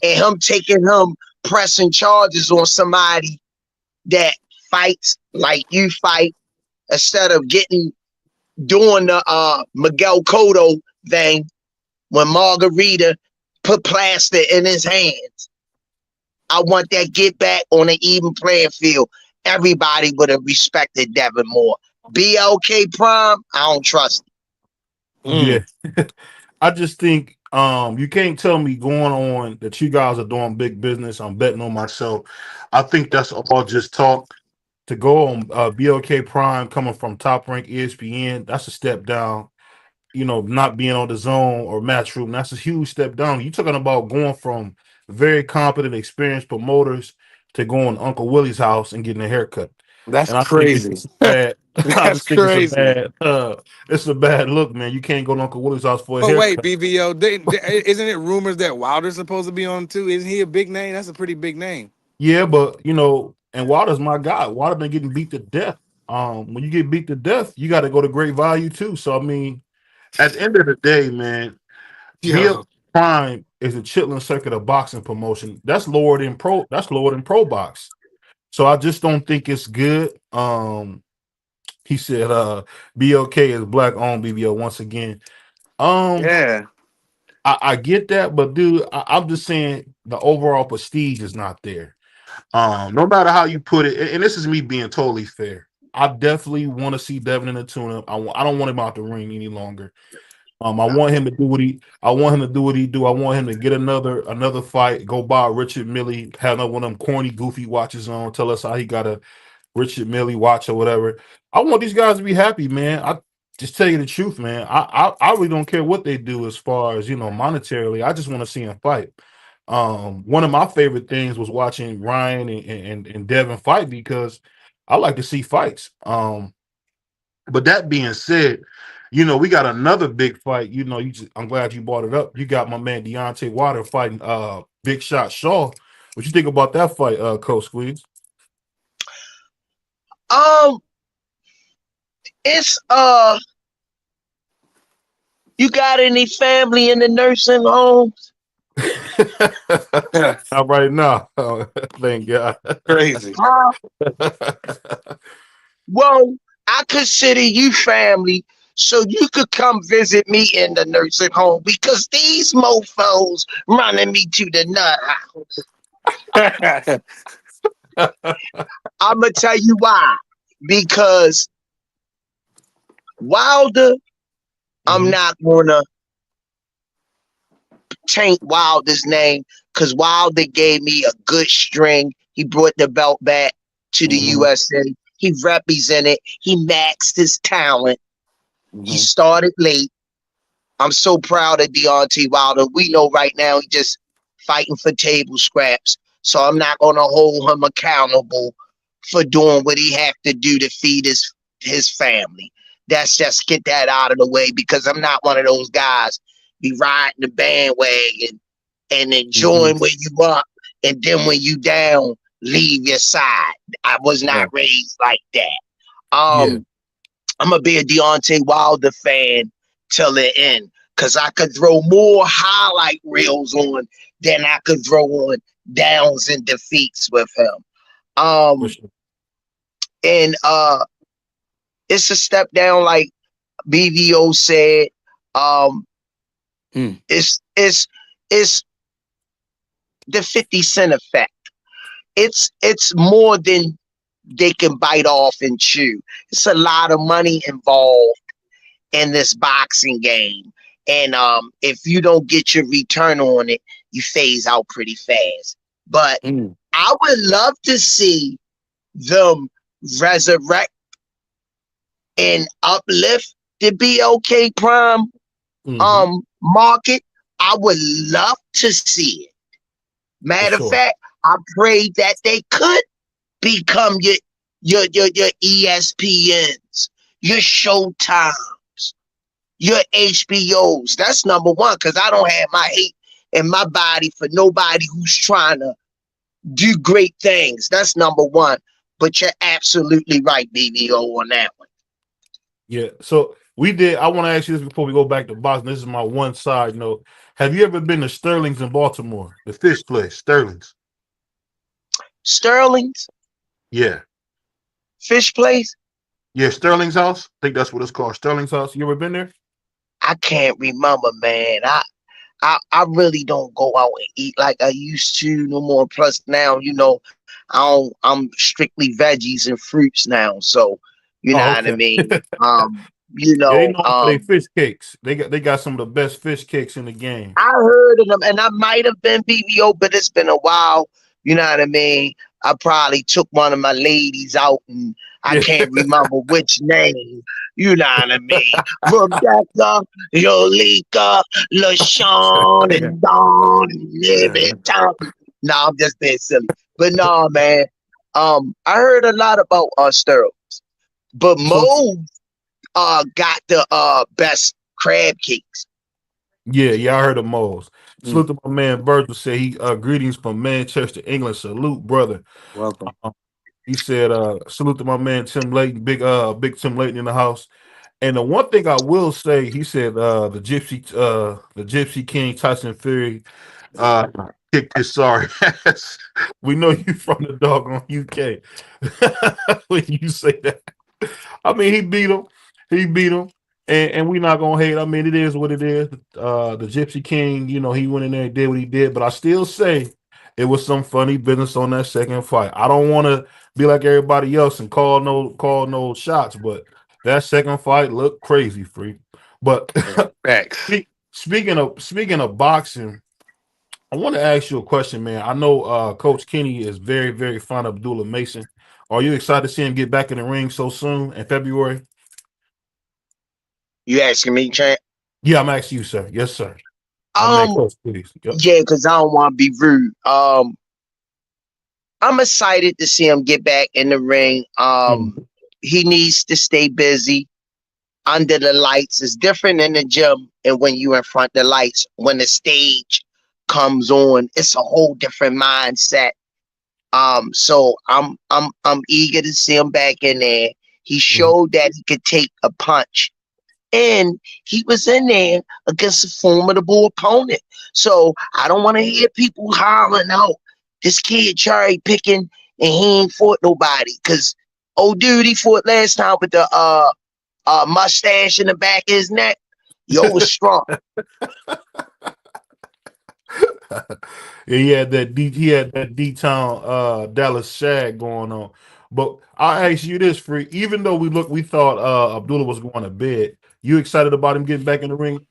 and him taking him pressing charges on somebody that fights like you fight instead of doing the Miguel Cotto thing when Margarita put plaster in his hands. I want that get back on an even playing field. Everybody would have respected Devin more. BLK Prime, I don't trust Yeah. Mm. I just think you can't tell me going on that you guys are doing big business. I'm betting on myself. I think that's all just talk. To go on BLK Prime coming from Top Rank ESPN, that's a step down. Not being on the zone or Matchroom, that's a huge step down. You're talking about going from very competent, experienced promoters to going to Uncle Willie's house and getting a haircut. That's And I think it's crazy. just sad. I just That's think crazy. it's a bad look, man. You can't go to Uncle Willie's house for a But wait, haircut. BVO, isn't it rumors that Wilder's supposed to be on too? Isn't he a big name? That's a pretty big name. Yeah, but and Wilder's my guy. Wilder been getting beat to death. When you get beat to death, you got to go to great value too. So I mean, at the end of the day, man, BL Yo, Prime is a chitlin circuit of boxing promotion. That's lower than pro. That's lower than pro box. So I just don't think it's good. He said, BLK is black owned BBO once again. Um, yeah, I get that, but dude, I'm just saying the overall prestige is not there. No matter how you put it, and this is me being totally fair. I definitely want to see Devin in the tune-up. I don't want him out the ring any longer. I want him to do what he. I want him to do what he do. I want him to get another fight. Go buy Richard Millie. Have another one of them corny, goofy watches on. Tell us how he got a Richard Millie watch or whatever. I want these guys to be happy, man. I just tell you the truth, man. I really don't care what they do as far as monetarily. I just want to see them fight. One of my favorite things was watching Ryan and Devin fight because I like to see fights. But that being said, we got another big fight. I'm glad you brought it up. You got my man Deontay Wilder fighting Big Shot Shaw. What you think about that fight, Coach Squeeze? Um, it's you got any family in the nursing homes? Not right now. Thank God. crazy. Well, I consider you family, so you could come visit me in the nursing home because these mofos running me to the nut house. I'm gonna tell you why. Because Wilder, I'm Mhm. not gonna taint Wilder's name because Wilder gave me a good string. He brought the belt back to the hmm USA. He represented. He maxed his talent. He hmm started late. I'm so proud of Deontay Wilder. We know right now he's just fighting for table scraps. So I'm not gonna hold him accountable for doing what he have to do to feed his family. That's just get that out of the way because I'm not one of those guys be riding the bandwagon and hmm enjoying when you up and then when you down, leave your side. I was not Yeah. raised like that. Yeah, I'm gonna be a Deontay Wilder fan till the end because I could throw more highlight reels on than I could throw on downs and defeats with him. for Um, sure. and it's a step down, like BVO said. Um, Mm. it's the 50 Cent effect. It's more than they can bite off and chew. It's a lot of money involved in this boxing game. And if you don't get your return on it, you phase out pretty fast. But Mm. I would love to see them resurrect and uplift the BLK Prime Hmm. market. I would love to see it. For Matter of sure. fact, I pray that they could become your ESPNs, your Showtimes, your HBOs. That's number one, because I don't have my hate in my body for nobody who's trying to do great things. That's number one. But you're absolutely right, BBO, on that one. Yeah. So we did. I want to ask you this before we go back to boxing. This is my one side note. Have you ever been to Sterling's in Baltimore, the fish place, Sterling's? Sterling's Yeah. fish place. Yeah, Sterling's house. I think that's what it's called. Sterling's house. You ever been there? I can't remember, man. I really don't go out and eat like I used to no more. Plus now, I'm strictly veggies and fruits now. So you know Oh, what I okay. mean. Yeah, they know for their fish cakes. They got some of the best fish cakes in the game. I heard of them and I might have been BBO, but it's been a while. You know what I mean? I probably took one of my ladies out and I Yeah. can't remember which name. You know what I mean? Rebecca, Yolika, LaShawn, Yeah. and Dawn, and every time. No, I'm just being silly. But no, man. I heard a lot about Sterling. But So Mo got the best crab cakes. yeah, I heard of Moles. Mm, Salute to my man Virgil said he greetings from Manchester, England. Salute, brother. welcome. He said, salute to my man Tim Layton, big Tim Layton in the house. And the one thing I will say, he said, the Gypsy King Tyson Fury uh kicked his sorry ass. We know you from the doggone UK. When you say that. I mean, he beat him. He beat him. And we're not gonna hate. I mean, it is what it is. The Gypsy King, he went in there and did what he did. But I still say it was some funny business on that second fight. I don't want to be like everybody else and call no shots, but that second fight looked crazy, freak. But Facts. speaking of boxing, I want to ask you a question, man. I know Coach Kenny is very, very fond of Abdullah Mason. Are you excited to see him get back in the ring so soon in February? You asking me, champ? Yeah, I'm asking you, sir. Yes, sir. My man, Um, Coach, please. Yep. yeah, because I don't want to be rude. I'm excited to see him get back in the ring. Mm. He needs to stay busy under the lights. It's different in the gym and when you in front of the lights. When the stage comes on, it's a whole different mindset. So I'm eager to see him back in there. He Mhm. showed that he could take a punch. And he was in there against a formidable opponent. So I don't want to hear people hollering out this kid cherry picking and he ain't fought nobody. Cause old dude he fought last time with the mustache in the back of his neck. Yo was strong. Yeah, he had that D Town Dallas shag going on. But I ask you this, free. Even though we thought Abdullah was going to bed, you excited about him getting back in the ring?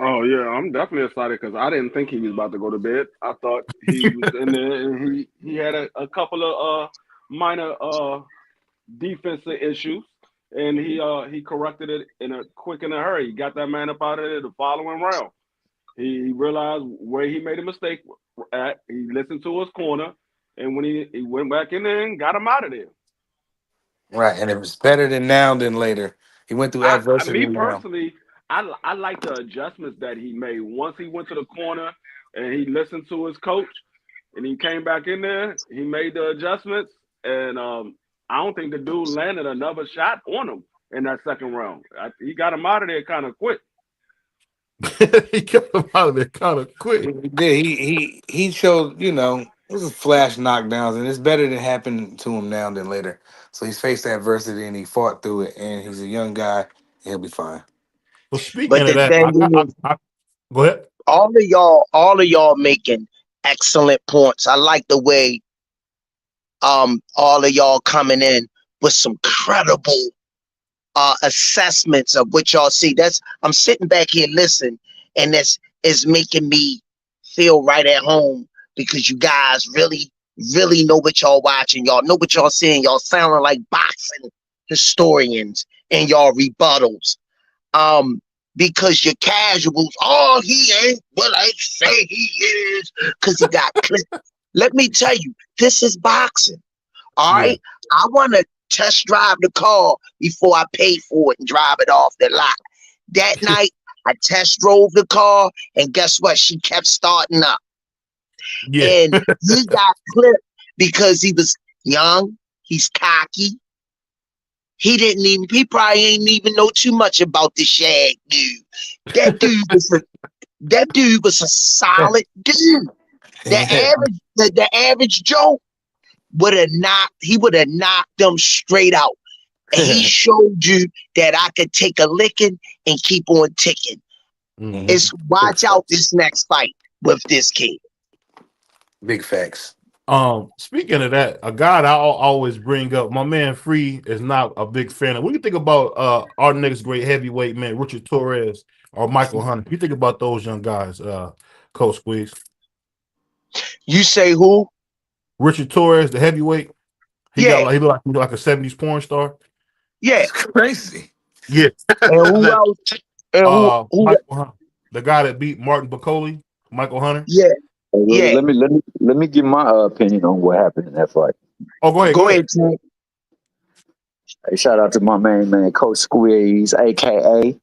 Oh yeah, I'm definitely excited because I didn't think he was about to go to bed. I thought he was in there and he had a couple of minor defensive issues, and he corrected it in a quick in a hurry. He got that man up out of there the following round. He realized where he made a mistake at. He listened to his corner, and when he went back in there and got him out of there. Right, and it was better than now than later. He went through Me adversity now. personally, I like the adjustments that he made once he went to the corner and he listened to his coach and he came back in there. He made the adjustments, and I don't think the dude landed another shot on him in that second round. He got him out of there kind of quick. He got him out of there kind of quick. He did. He showed, it was a flash knockdowns, and it's better to happen to him now than later. So he's faced adversity and he fought through it, and he's a young guy. He'll be fine. Well, speaking But of the that, thing is, go ahead. all of y'all making excellent points. I like the way all of y'all coming in with some credible assessments of what y'all see. That's I'm sitting back here listening, and this is making me feel right at home because you guys really know what y'all watching. Y'all know what y'all seeing. Y'all sounding like boxing historians in y'all rebuttals. Um, because your casuals, oh, he ain't what I say he is, because he got clipped. Let me tell you, this is boxing. All Yeah. right. I want to test drive the car before I pay for it and drive it off the lot. That night, I test drove the car, and guess what? She kept starting up. Yeah. And he got clipped because he was young, he's cocky. He probably ain't even know too much about the shag dude. That dude was a that dude was a solid dude. The average Joe would have knocked them straight out. And he showed you that I could take a licking and keep on ticking. Mhm. It's Big watch out facts. this next fight with this kid. Big facts. Speaking of that, a guy that I'll always bring up, my man Free is not a big fan of. When you think about our next great heavyweight man, Richard Torres or Michael Hunter, you think about those young guys, Coach Squeeze. You say who? Richard Torres, the heavyweight, Yeah, he looked like a 70s porn star. yeah. It's crazy. Yeah. And who That else? And who Michael Hunter, the guy that beat Martin Bacoli, Michael Hunter. yeah, Well, yeah. let me give my opinion on what happened in that fight. Oh, go ahead, go Go ahead. ahead, Tank. Hey, shout out to my main man, Coach Squeeze, aka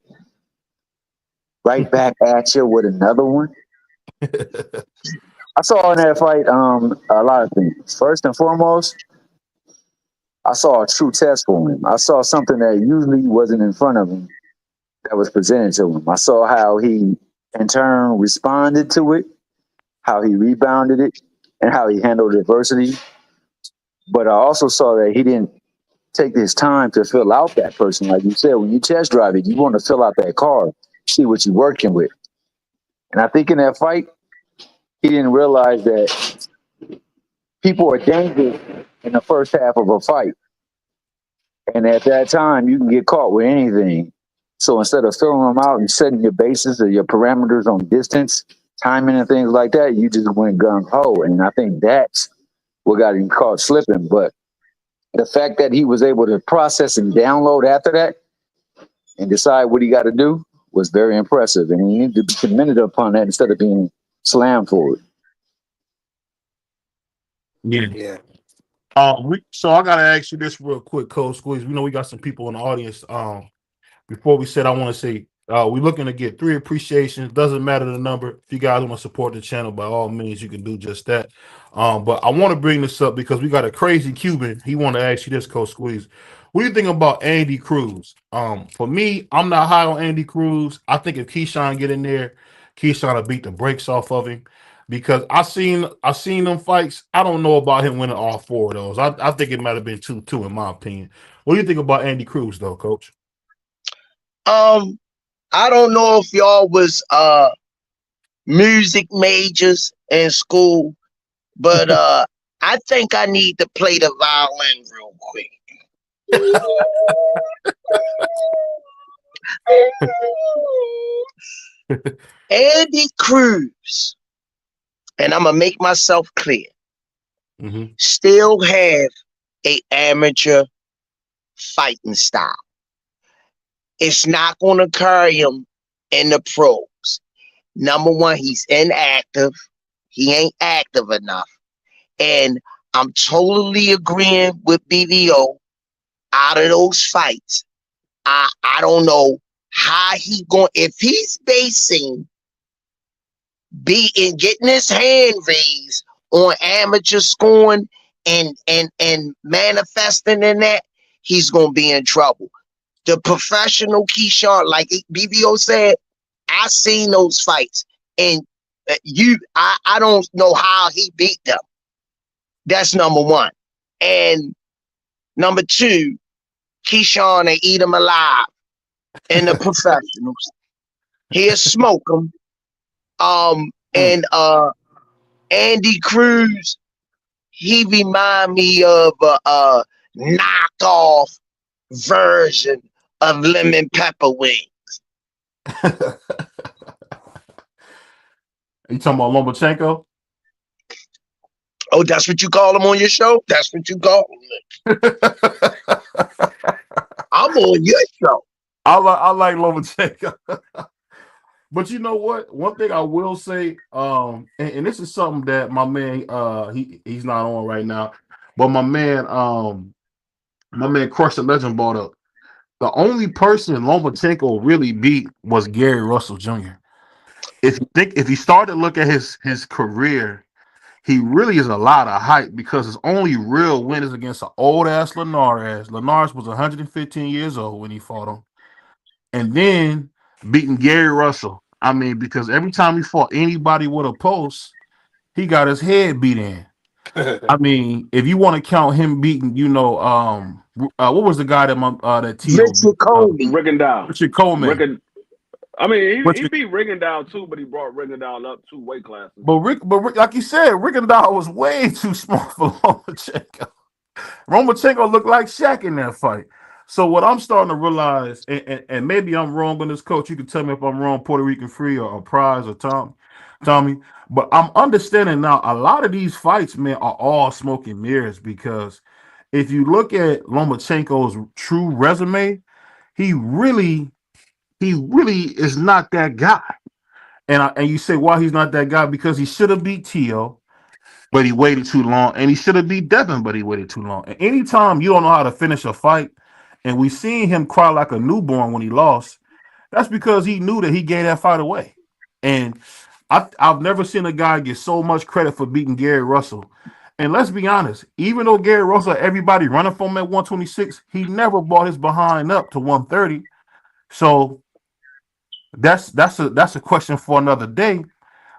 right back at you with another one. I saw in that fight a lot of things. First and foremost, I saw a true test for him. I saw something that usually wasn't in front of him that was presented to him. I saw how he in turn responded to it, how he rebounded it, and how he handled adversity. But I also saw that he didn't take his time to fill out that person. Like you said, when you test drive it, you want to fill out that car, see what you're working with. And I think in that fight, he didn't realize that people are dangerous in the first half of a fight. And at that time, you can get caught with anything. So instead of filling them out and setting your bases or your parameters on distance, timing, and things like that, you just went gung ho. And I think that's what got him caught slipping. But the fact that he was able to process and download after that and decide what he got to do was very impressive. And he needed to be commended upon that instead of being slammed for it. Yeah. Yeah. So I gotta ask you this real quick, Coach Squeeze. We know we got some people in the audience. Before we said, I want to say we're looking to get 3 appreciations. Doesn't matter the number. If you guys want to support the channel, by all means, you can do just that. But I want to bring this up because we got a crazy Cuban. He want to ask you this, Coach Squeeze. What do you think about Andy Cruz? For me, I'm not high on Andy Cruz. I think if Keyshawn get in there, Keyshawn will beat the brakes off of him. Because I seen them fights. I don't know about him winning all 4 of those. I think it might have been 2-2 in my opinion. What do you think about Andy Cruz, though, Coach? Um, I don't know if y'all was music majors in school, but I think I need to play the violin real quick. Andy Cruz, and I'm gonna make myself clear, Mm-hmm. still have a amateur fighting style. It's not gonna carry him in the pros. Number one, he's inactive. He ain't active enough. And I'm totally agreeing with BVO. Out of those fights, I don't know how he going, if he's basing beating getting his hand raised on amateur scoring and manifesting in that, he's gonna be in trouble. The professional Keyshawn, like BVO said, I seen those fights, and I don't know how he beat them. That's number one. And number two, Keyshawn and eat him alive. And the professionals, he'll smoke them. And Andy Cruz, he remind me of a knockoff version of lemon pepper wing. You talking about Lomachenko? Oh, that's what you call him on your show? That's what you call him? I'm on your show. I like Lomachenko. But you know what? One thing I will say, and this is something that my man, he's not on right now, but my man Crush the Legend brought up. The only person Lomachenko really beat was Gary Russell Jr. If you start to look at his career, he really is a lot of hype because his only real win is against an old ass Linares. Linares was 115 years old when he fought him, and then beating Gary Russell. I mean, because every time he fought anybody with a post, he got his head beat in. I mean, if you want to count him beating, what was the guy that Tito beat? Richard Comey. Rigondeaux. Richard Coleman. I mean, he Richard, beat Rigondeaux too, but he brought Rigondeaux up 2 weight classes. but like you said, Rigondeaux was way too small for Lomachenko. Lomachenko looked like Shaq in that fight. So what I'm starting to realize, and maybe I'm wrong on this, Coach. You can tell me if I'm wrong, Puerto Rican Free or Prize or Tommy. But I'm understanding now a lot of these fights, man, are all smoke and mirrors because if you look at Lomachenko's true resume, he really is not that guy. And you say why he's not that guy because he should have beat Tio, but he waited too long, and he should have beat Devin, but he waited too long. And anytime you don't know how to finish a fight, and we seen him cry like a newborn when he lost. That's because he knew that he gave that fight away. And I've never seen a guy get so much credit for beating Gary Russell. And let's be honest, even though Gary Russell, everybody running from him at 126, he never brought his behind up to 130. So that's a question for another day.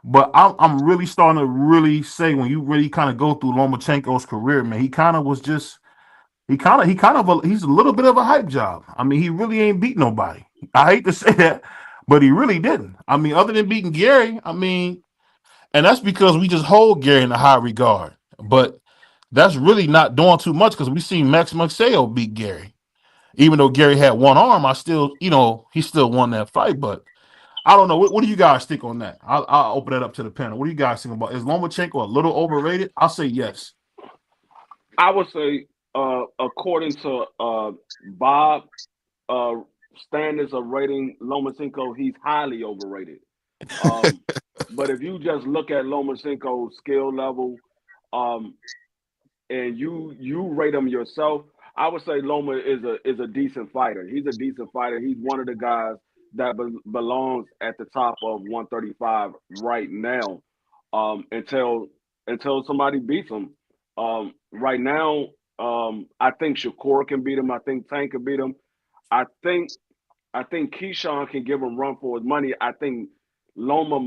But I'm really starting to really say when you really kind of go through Lomachenko's career, man, he kind of was just he's a little bit of a hype job. I mean, he really ain't beat nobody. I hate to say that, but he really didn't. I mean, other than beating Gary, I mean, and that's because we just hold Gary in a high regard. But that's really not doing too much because we seen Max Mansell beat Gary. Even though Gary had one arm, I still, he still won that fight. But I don't know. What do you guys think on that? I'll open that up to the panel. What do you guys think about? Is Lomachenko a little overrated? I'll say yes. I would say, according to Bob uh, standards of rating Lomachenko, he's highly overrated. But if you just look at Lomachenko's skill level, um, and you rate him yourself, I would say Loma is a decent fighter. He's a decent fighter. He's one of the guys that belongs at the top of 135 right now. Until somebody beats him. Right now, I think Shakur can beat him. I think Tank can beat him. I think I think Keyshawn can give him run for his money. I think Loma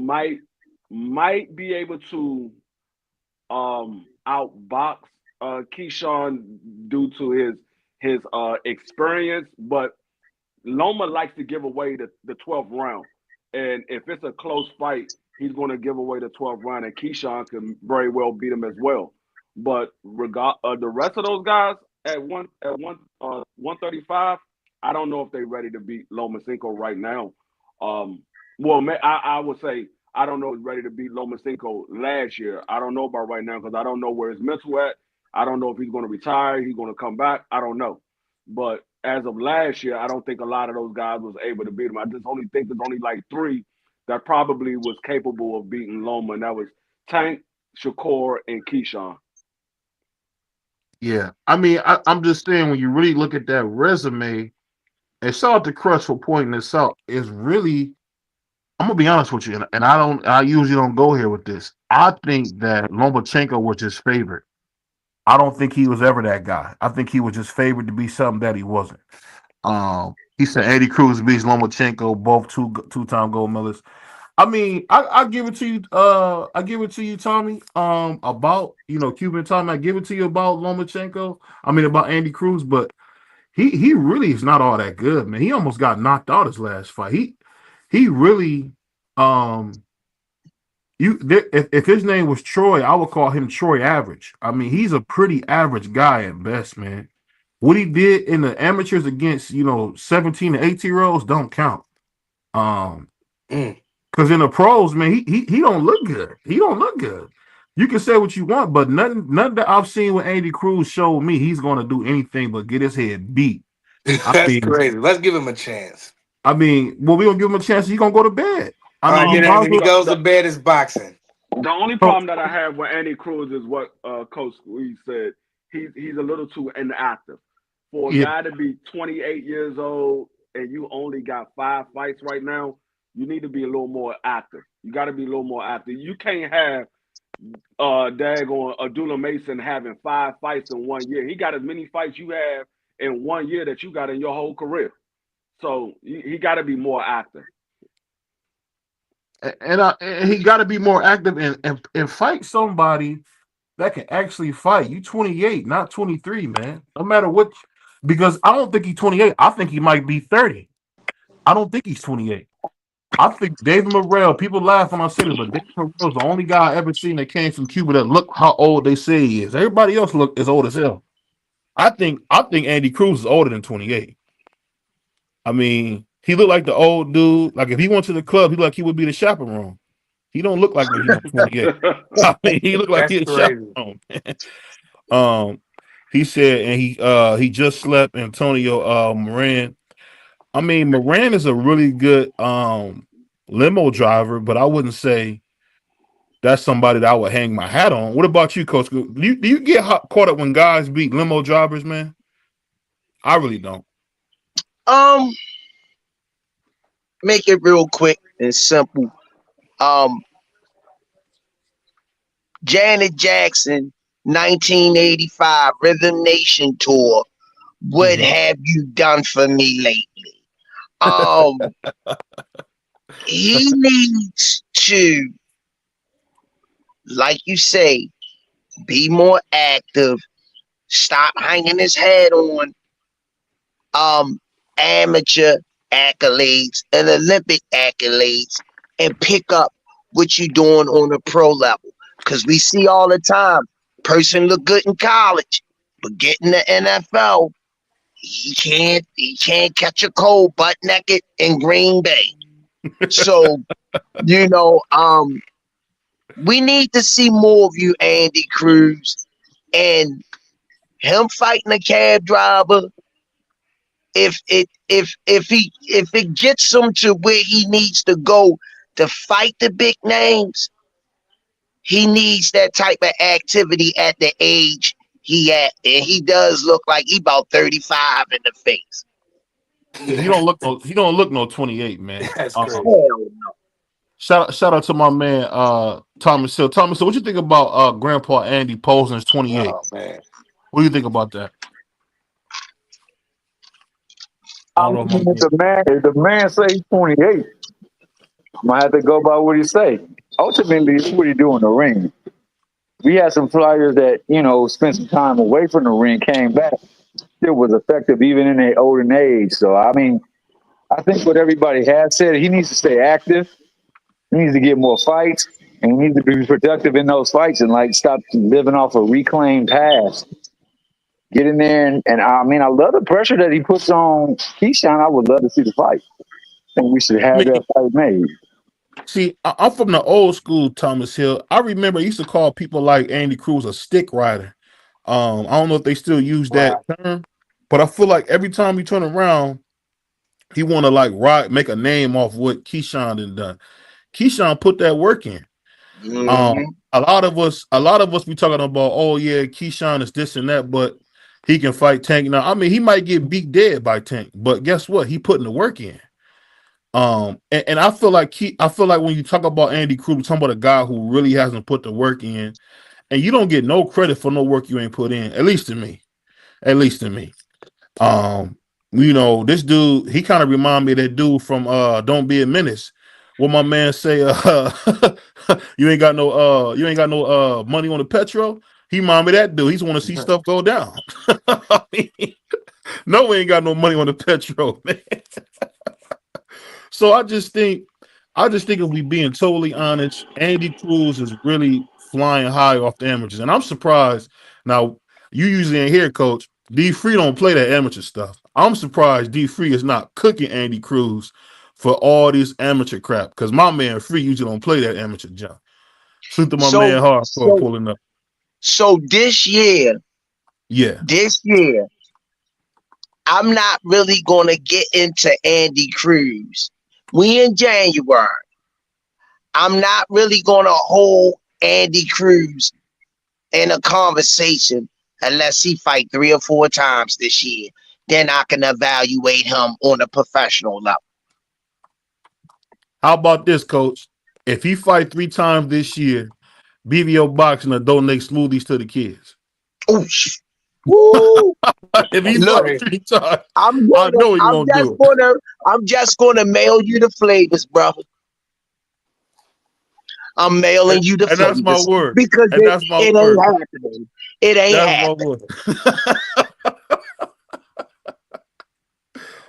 might be able to outbox Keyshawn due to his experience, but Loma likes to give away the 12th round. And if it's a close fight, he's going to give away the 12th round, and Keyshawn can very well beat him as well. But the rest of those guys at 135, I don't know if they're ready to beat Lomachenko right now. Um, I would say I don't know if he's ready to beat Lomachenko last year. I don't know about right now because I don't know where his mental at. I don't know if he's going to retire. He's going to come back. I don't know. But as of last year, I don't think a lot of those guys was able to beat him. I just only think there's only like three that probably was capable of beating Loma, and that was Tank, Shakur, and Keyshawn. Yeah, I mean, I'm just saying when you really look at that resume, and shout out to Crush for pointing this out. Is really, I'm gonna be honest with you, and I usually don't go here with this. I think that Lomachenko was his favorite. I don't think he was ever that guy. I think he was just favored to be something that he wasn't. He said Eddie Cruz beats Lomachenko, both two-time gold medalists. I mean, I give it to you. I give it to you, Tommy. About Cuban Tommy. I give it to you about Lomachenko. I mean about Andy Cruz, but he really is not all that good, man. He almost got knocked out his last fight. He really if his name was Troy, I would call him Troy average. I mean, he's a pretty average guy at best, man. What he did in the amateurs against 17 to 18-year-olds don't count. Mm. Because in the pros, man, he don't look good. He don't look good. You can say what you want, but nothing that I've seen with Andy Cruz showed me he's going to do anything but get his head beat. That's crazy. Let's give him a chance. I mean, well, we gonna give him a chance. He's gonna go to bed. All right, then he goes to bed is boxing. The only problem that I have with Andy Cruz is what Coach Squeeze said. He's a little too inactive. For a guy to be 28 years old and you only got 5 fights right now, you need to be a little more active. You got to be a little more active. You can't have daggone Abdullah Mason having 5 fights in 1 year. He got as many fights you have in 1 year that you got in your whole career. So he got to be more active. And he got to be more active and fight somebody that can actually fight. You 28, not 23, man. No matter what, because I don't think he's 28. I think he might be 30. I don't think he's 28. I think David Morrell, people laugh when I say this, but David Morrell's the only guy I ever seen that came from Cuba that look how old they say he is. Everybody else look as old as hell. I think Andy Cruz is older than 28. I mean, he looked like the old dude. Like if he went to the club, he looked like he would be the chaperone. He don't look like he's 28. I mean, he looked like he's a chaperone. He said, and he just slept Antonio Moran. I mean, Moran is a really good limo driver, but I wouldn't say that's somebody that I would hang my hat on. What about you, Coach? Do you get caught up when guys beat limo drivers, man? I really don't. Um, make it real quick and simple. Um, Janet Jackson, 1985 Rhythm Nation tour. What Mhm. have you done for me lately? Um, he needs to, like you say, be more active. Stop hanging his head on um amateur accolades and Olympic accolades and pick up what you're doing on a pro level. Cause we see all the time, person look good in college, but getting the NFL, he can't catch a cold butt naked in Green Bay. So, you know, we need to see more of you, Andy Cruz, and him fighting a cab driver. If it gets him to where he needs to go to fight the big names, he needs that type of activity at the age he at, and he does look like he about 35 in the face. Yeah, he don't look no 28, man. That's crazy. Hell no. Shout out to my man Thomas Hill. Thomas Hill, what you think about Grandpa Andy posing as 28? Oh man. What do you think about that? I I don't know if mean, my man. if the man say he's 28, I'm gonna have to go by what he say. Ultimately, it's what he do in the ring. We had some flyers that spent some time away from the ring, came back, still was effective even in their olden age. So I mean, I think what everybody has said, he needs to stay active. He needs to get more fights, and he needs to be productive in those fights and like stop living off a reclaimed past. Get in there and I mean, I love the pressure that he puts on Keyshawn. I would love to see the fight. I think we should I have mean, that fight made. see, I'm from the old school Thomas Hill. I remember I used to call people like Andy Cruz a stick rider. I don't know if they still use that Right. term, but I feel like every time he turn around, he want to like make a name off what Keyshawn had done. Keyshawn put that work in. Um, Hmm. a lot of us be talking about, oh yeah, Keyshawn is this and that, but he can fight Tank. Now, I mean, he might get beat dead by Tank, but guess what? He putting the work in. And I feel like when you talk about Andy Cruz, you're talking about a guy who really hasn't put the work in, and you don't get no credit for no work you ain't put in. At least to me. At least to me. Um, this dude, he kind of remind me of that dude from Don't Be a Menace. What my man say, you ain't got no money on the petrol. He remind me of that dude. He's want to see stuff go down. I mean, no, we ain't got no money on the petrol, man. So I just think if we being totally honest, Andy Cruz is really flying high off the amateurs, and I'm surprised. Now you usually in here, Coach D. Free don't play that amateur stuff. I'm surprised D. Free is not cooking Andy Cruz for all this amateur crap because my man Free usually don't play that amateur junk. Salute to my So man Hard for so pulling up. so Yeah, this year, I'm not really gonna get into Andy Cruz. We in January. I'm not really gonna hold Andy Cruz in a conversation unless he fight 3 or 4 times this year. Then I can evaluate him on a professional level. how about this, Coach? If he fight 3 times this year, BVO boxing will donate smoothies to the kids. Oosh. Woo! If he That's Look, fights crazy. 3 times, I'm I gonna, know he I'm gonna just do it. gonna, I'm just gonna mail you the flavors, brother. I'm And, mailing you the and that's my flavors word. because And it, that's my it ain't word. happening. It ain't That's my happening. word.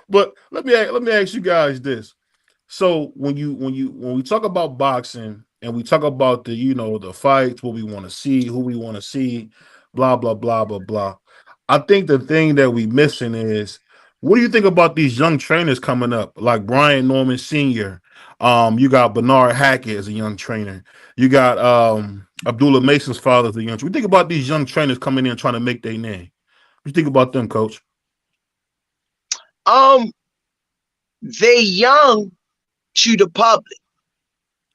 But let me ask you guys this. So when we talk about boxing and we talk about the fights, what we want to see, who we want to see, blah blah blah blah blah. I think the thing that we missing is, what do you think about these young trainers coming up, like Brian Norman Sr.? You got Bernard Hackett as a young trainer. You got Abdullah Mason's father as a young trainer. We think about these young trainers coming in trying to make their name. What do you think about them, Coach? Um, they young to the public,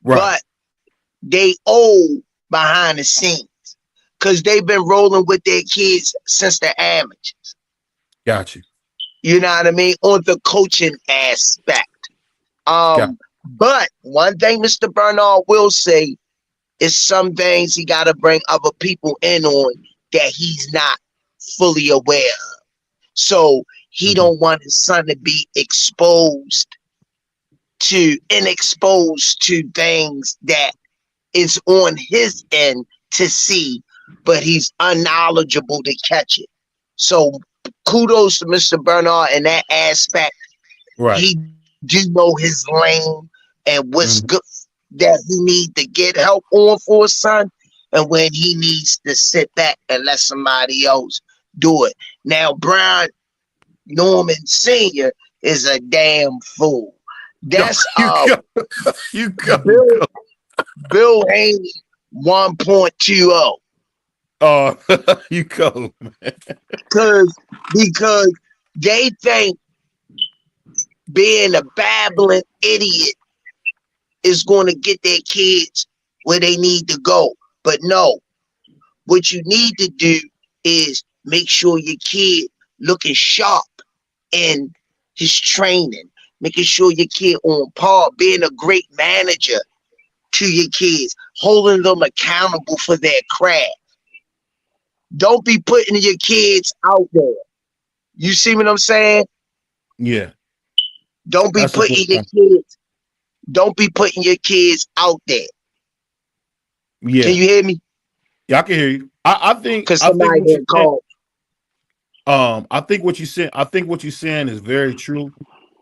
Right. but they old behind the scenes because they've been rolling with their kids since the amateurs. Got you. You know what I mean? On the coaching aspect. Yeah. But one thing Mr. Bernard will say is some things he got to bring other people in on that he's not fully aware of. So he Mhm. don't want his son to be exposed to things that is on his end to see, but he's unknowledgeable to catch it. So kudos to Mr. Bernard in that aspect. Right. He do know his lane and what's Mhm. good that he need to get help on for his son, and when he needs to sit back and let somebody else do it. Now, Brian Norman Sr. is a damn fool. Yo, That's you go. You go. Bill Go. Bill Haney 1.20. Oh, you go, man. Because they think being a babbling idiot is going to get their kids where they need to go. But no, what you need to do is make sure your kid looking sharp in his training, making sure your kid on par, being a great manager to your kids, holding them accountable for their craft. Don't be putting your kids out there. You see what I'm saying? Yeah, Don't be that's a good putting your point. kids. Don't be putting your kids out there. Can Yeah, you hear me? yeah, I can hear you. I think Cause I think somebody what you had said. called. I think what you said. I think what you're saying is very true.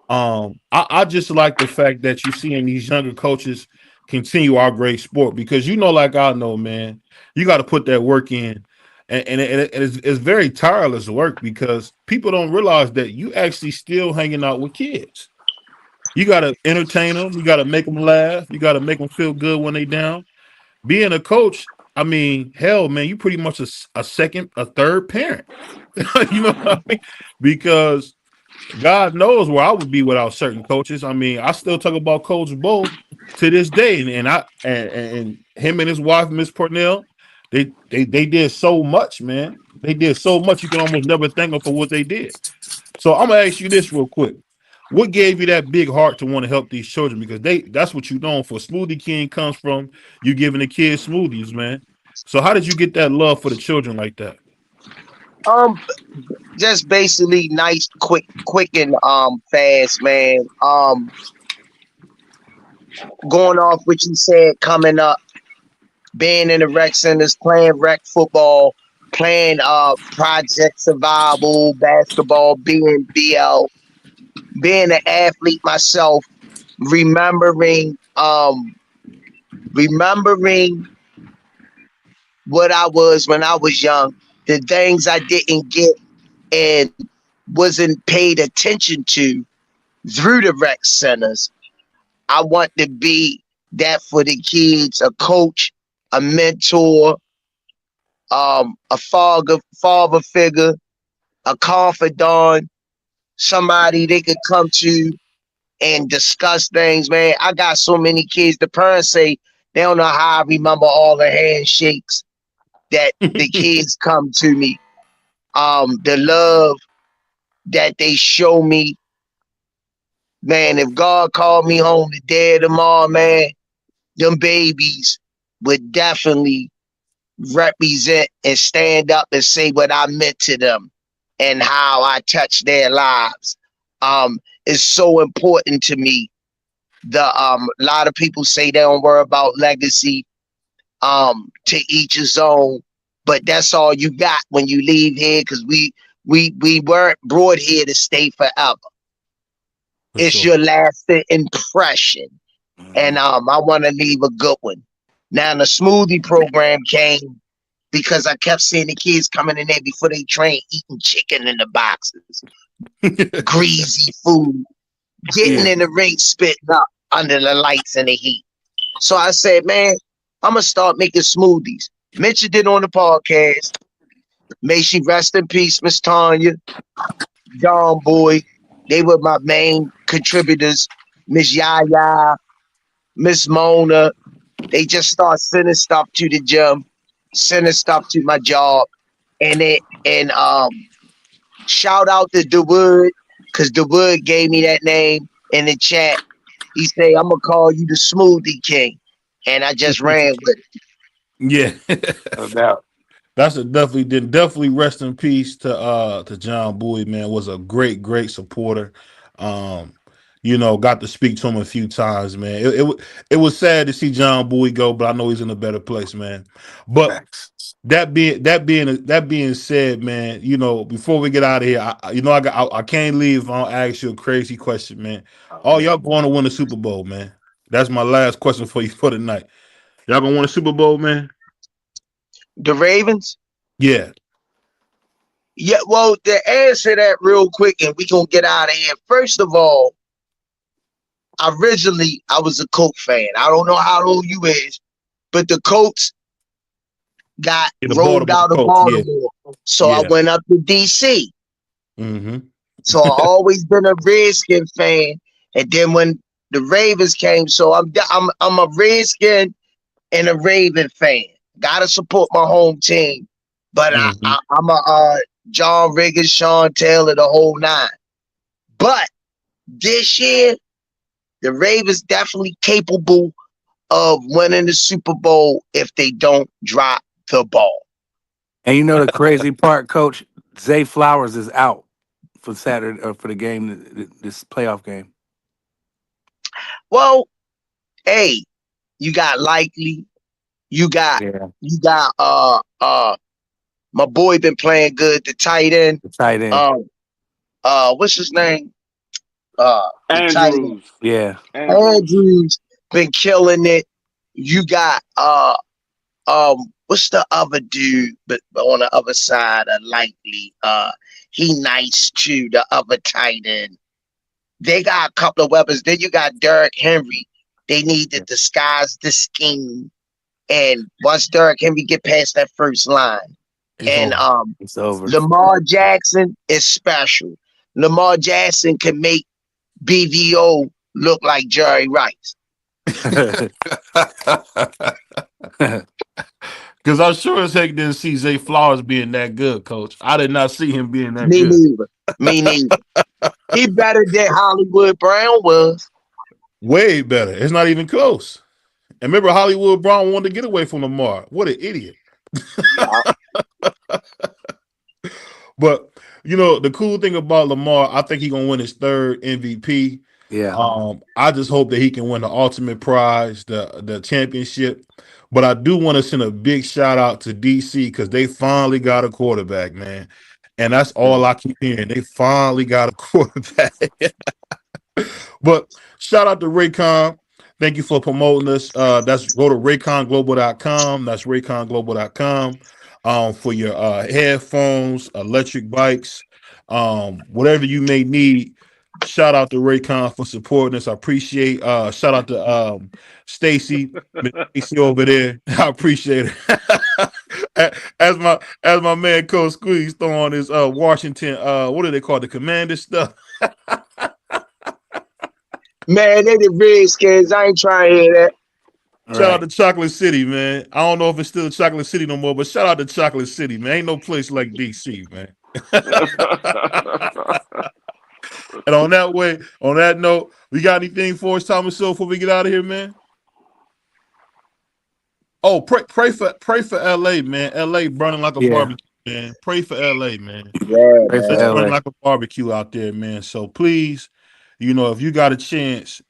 I just like the fact that you're seeing these younger coaches continue our great sport because like I know, man, you got to put that work in, and it's very tireless work because people don't realize that you actually still hanging out with kids. You got to entertain them, you got to make them laugh, you got to make them feel good when they down. Being a coach, I mean, hell, man, you pretty much a second, a third parent. You know what I mean? Because God knows where I would be without certain coaches. I mean, I still talk about Coach Bo to this day, and him and his wife, Miss Pornell, they did so much, man. They did so much you can almost never thank them for what they did. So I'm gonna ask you this real quick: what gave you that big heart to want to help these children? Because that's what you're known for. Smoothie King comes from you giving the kids smoothies, man. So how did you get that love for the children like that? Um, just basically nice, quick and fast, man. Going off what you said, coming up, being in the rec centers, playing rec football, playing project survival, basketball, being BL, being an athlete myself, remembering remembering what I was when I was young, the things I didn't get and wasn't paid attention to through the rec centers. I want to be that for the kids, a coach, a mentor, a father figure, a confidant, somebody they could come to and discuss things, man. I got so many kids. The parents say they don't know how I remember all the handshakes that the kids come to me. The love that they show me, man. If God called me home today or tomorrow, man, them babies would definitely represent and stand up and say what I meant to them and how I touched their lives. It's so important to me. A lot of people say they don't worry about legacy. To each his own, but that's all you got when you leave here because we weren't brought here to stay forever. For It's sure. your lasting impression, and I want to leave a good one. Now the smoothie program came because I kept seeing the kids coming in there before they train, eating chicken in the boxes, greasy food, getting Yeah. in the ring, spitting up under the lights and the heat. So I said, man, I'm gonna start making smoothies. Mentioned it on the podcast. May she rest in peace, Miss Tanya, John Boy. They were my main contributors. Miss Yaya, Miss Mona. They just start sending stuff to the gym, sending stuff to my job, and shout out to DeWood. because the Wood gave me that name in the chat. He say, I'm gonna call you the Smoothie King. And I just ran with it. Yeah. No doubt. That's a definitely rest in peace to John Bowie, man. Was a great supporter. Um, got to speak to him a few times, man. It was sad to see John Bowie go, but I know he's in a better place, man. But Facts. that being said, man, before we get out of here, I can't leave if I don't ask you a crazy question, man. Oh, All man. y'all going to win the Super Bowl, man. That's my last question for you for tonight. Y'all gonna win a Super Bowl, man? The Ravens? Yeah. Yeah, well, to answer that real quick and we gonna get out of here. First of all, originally I was a Colts fan. I don't know how old you is, but the Colts got Yeah, the rolled Baltimore out of Colts. Yeah. Baltimore. So I Yeah. went up to DC. Mm-hmm. So I always been a Redskin fan. And then when the Ravens came, so I'm a Redskin and a Raven fan. Gotta support my home team. But Mm-hmm. I'm a John Riggins, Sean Taylor, the whole nine. But this year, the Ravens definitely capable of winning the Super Bowl if they don't drop the ball. And you know the crazy part, Coach? Zay Flowers is out for Saturday or for the game, this playoff game. Well, hey, you got Likely, you got Yeah, you got my boy been playing good, the tight end. the tight end. Um what's his name? The tight end. Andrews. Yeah, Andrews. Andrews been killing it. You got what's the other dude but on the other side of Likely? He nice too, the other tight end. They got a couple of weapons. Then you got Derrick Henry. They need to disguise the scheme. And once Derrick Henry get past that first line, It's and over. it's over. Lamar Jackson is special. Lamar Jackson can make BVO look like Jerry Rice. Because I sure as heck didn't see Zay Flowers being that good, Coach. I did not see him being that Me good. neither. Me neither. He better than Hollywood Brown was. Way better. It's not even close. And remember, Hollywood Brown wanted to get away from Lamar. What an idiot. But the cool thing about Lamar, I think he's gonna win his third MVP. Yeah, I just hope that he can win the ultimate prize, the championship. But I do want to send a big shout out to DC because they finally got a quarterback, man. And that's all I keep hearing. They finally got a quarterback. But shout out to Raycon. Thank you for promoting us. That's go to rayconglobal.com. That's rayconglobal.com for your headphones, electric bikes, whatever you may need. Shout out to Raycon for supporting us. I appreciate shout out to Stacy, Miss Stacy over there. I appreciate it. as my man Coach Squeeze throw on his Washington what do they call it? The Commander stuff. Man, they the Redskins. I ain't trying to hear that. Shout out right. to Chocolate City, man. I don't know if it's still Chocolate City no more, but shout out to Chocolate City, man. Ain't no place like DC, man. And on that note, we got anything for us, Thomas Hill, before we get out of here, man? Oh, pray for LA, man. LA burning like a Yeah, barbecue, man. Pray for LA, man. Yeah, pray for It's man. burning LA. like a barbecue out there, man. So please, if you got a chance,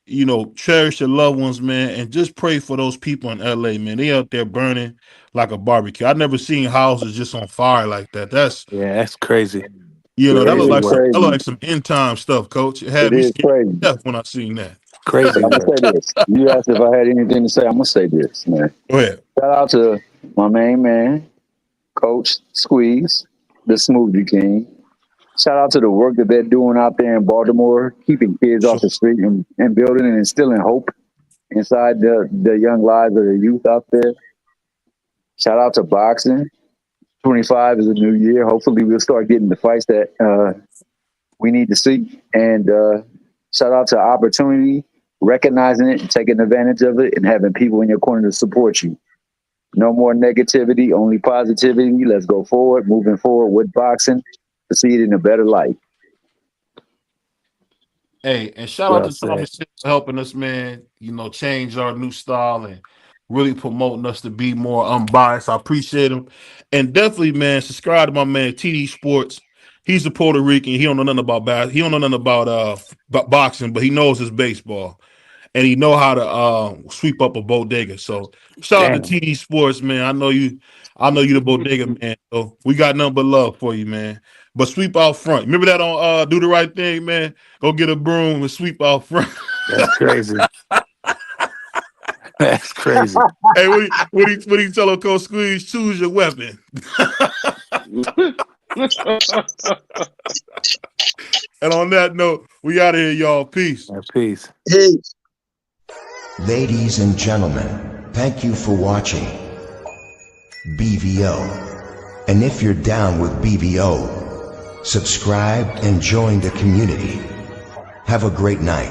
cherish your loved ones, man, and just pray for those people in LA, man. They out there burning like a barbecue. I've never seen houses just on fire like that. That's Yeah, that's crazy. that look It Crazy is like work. crazy. some end time stuff, coach. It It had me is scared crazy. to death when I seen that. But Crazy I'm gonna work. say this. You asked if I had anything to say. I'm gonna say this, man. Go ahead. Shout out to my main man, Coach Squeeze, the Smoothie King. Shout out to the work that they're doing out there in Baltimore, keeping kids off Sure. the street and building and instilling hope inside the young lives of the youth out there. Shout out to boxing. 25 is a new year. Hopefully, we'll start getting the fights that we need to see. And shout out to opportunity, recognizing it and taking advantage of it, and having people in your corner to support you. No more negativity, only positivity. Let's go forward, moving forward with boxing to see it in a better light. Hey, and shout out Well to said. Thomas for helping us, man. You know, change our new style and really promoting us to be more unbiased. I appreciate him. And definitely, man, subscribe to my man TD Sports. He's a Puerto Rican. He don't know nothing about he don't know nothing about boxing, but he knows his baseball. And he know how to sweep up a bodega. So shout out to Damn. TD Sports, man. I know you the bodega man. So we got nothing but love for you, man. But sweep out front. Remember that on Do the Right Thing, man? Go get a broom and sweep out front. That's crazy. That's crazy. Hey, what do you tell him, Coach Squeeze? Choose your weapon. And on that note, we out of here, y'all. Peace. Peace. Hey. Ladies and gentlemen, thank you for watching BVO. And if you're down with BVO, subscribe and join the community. Have a great night.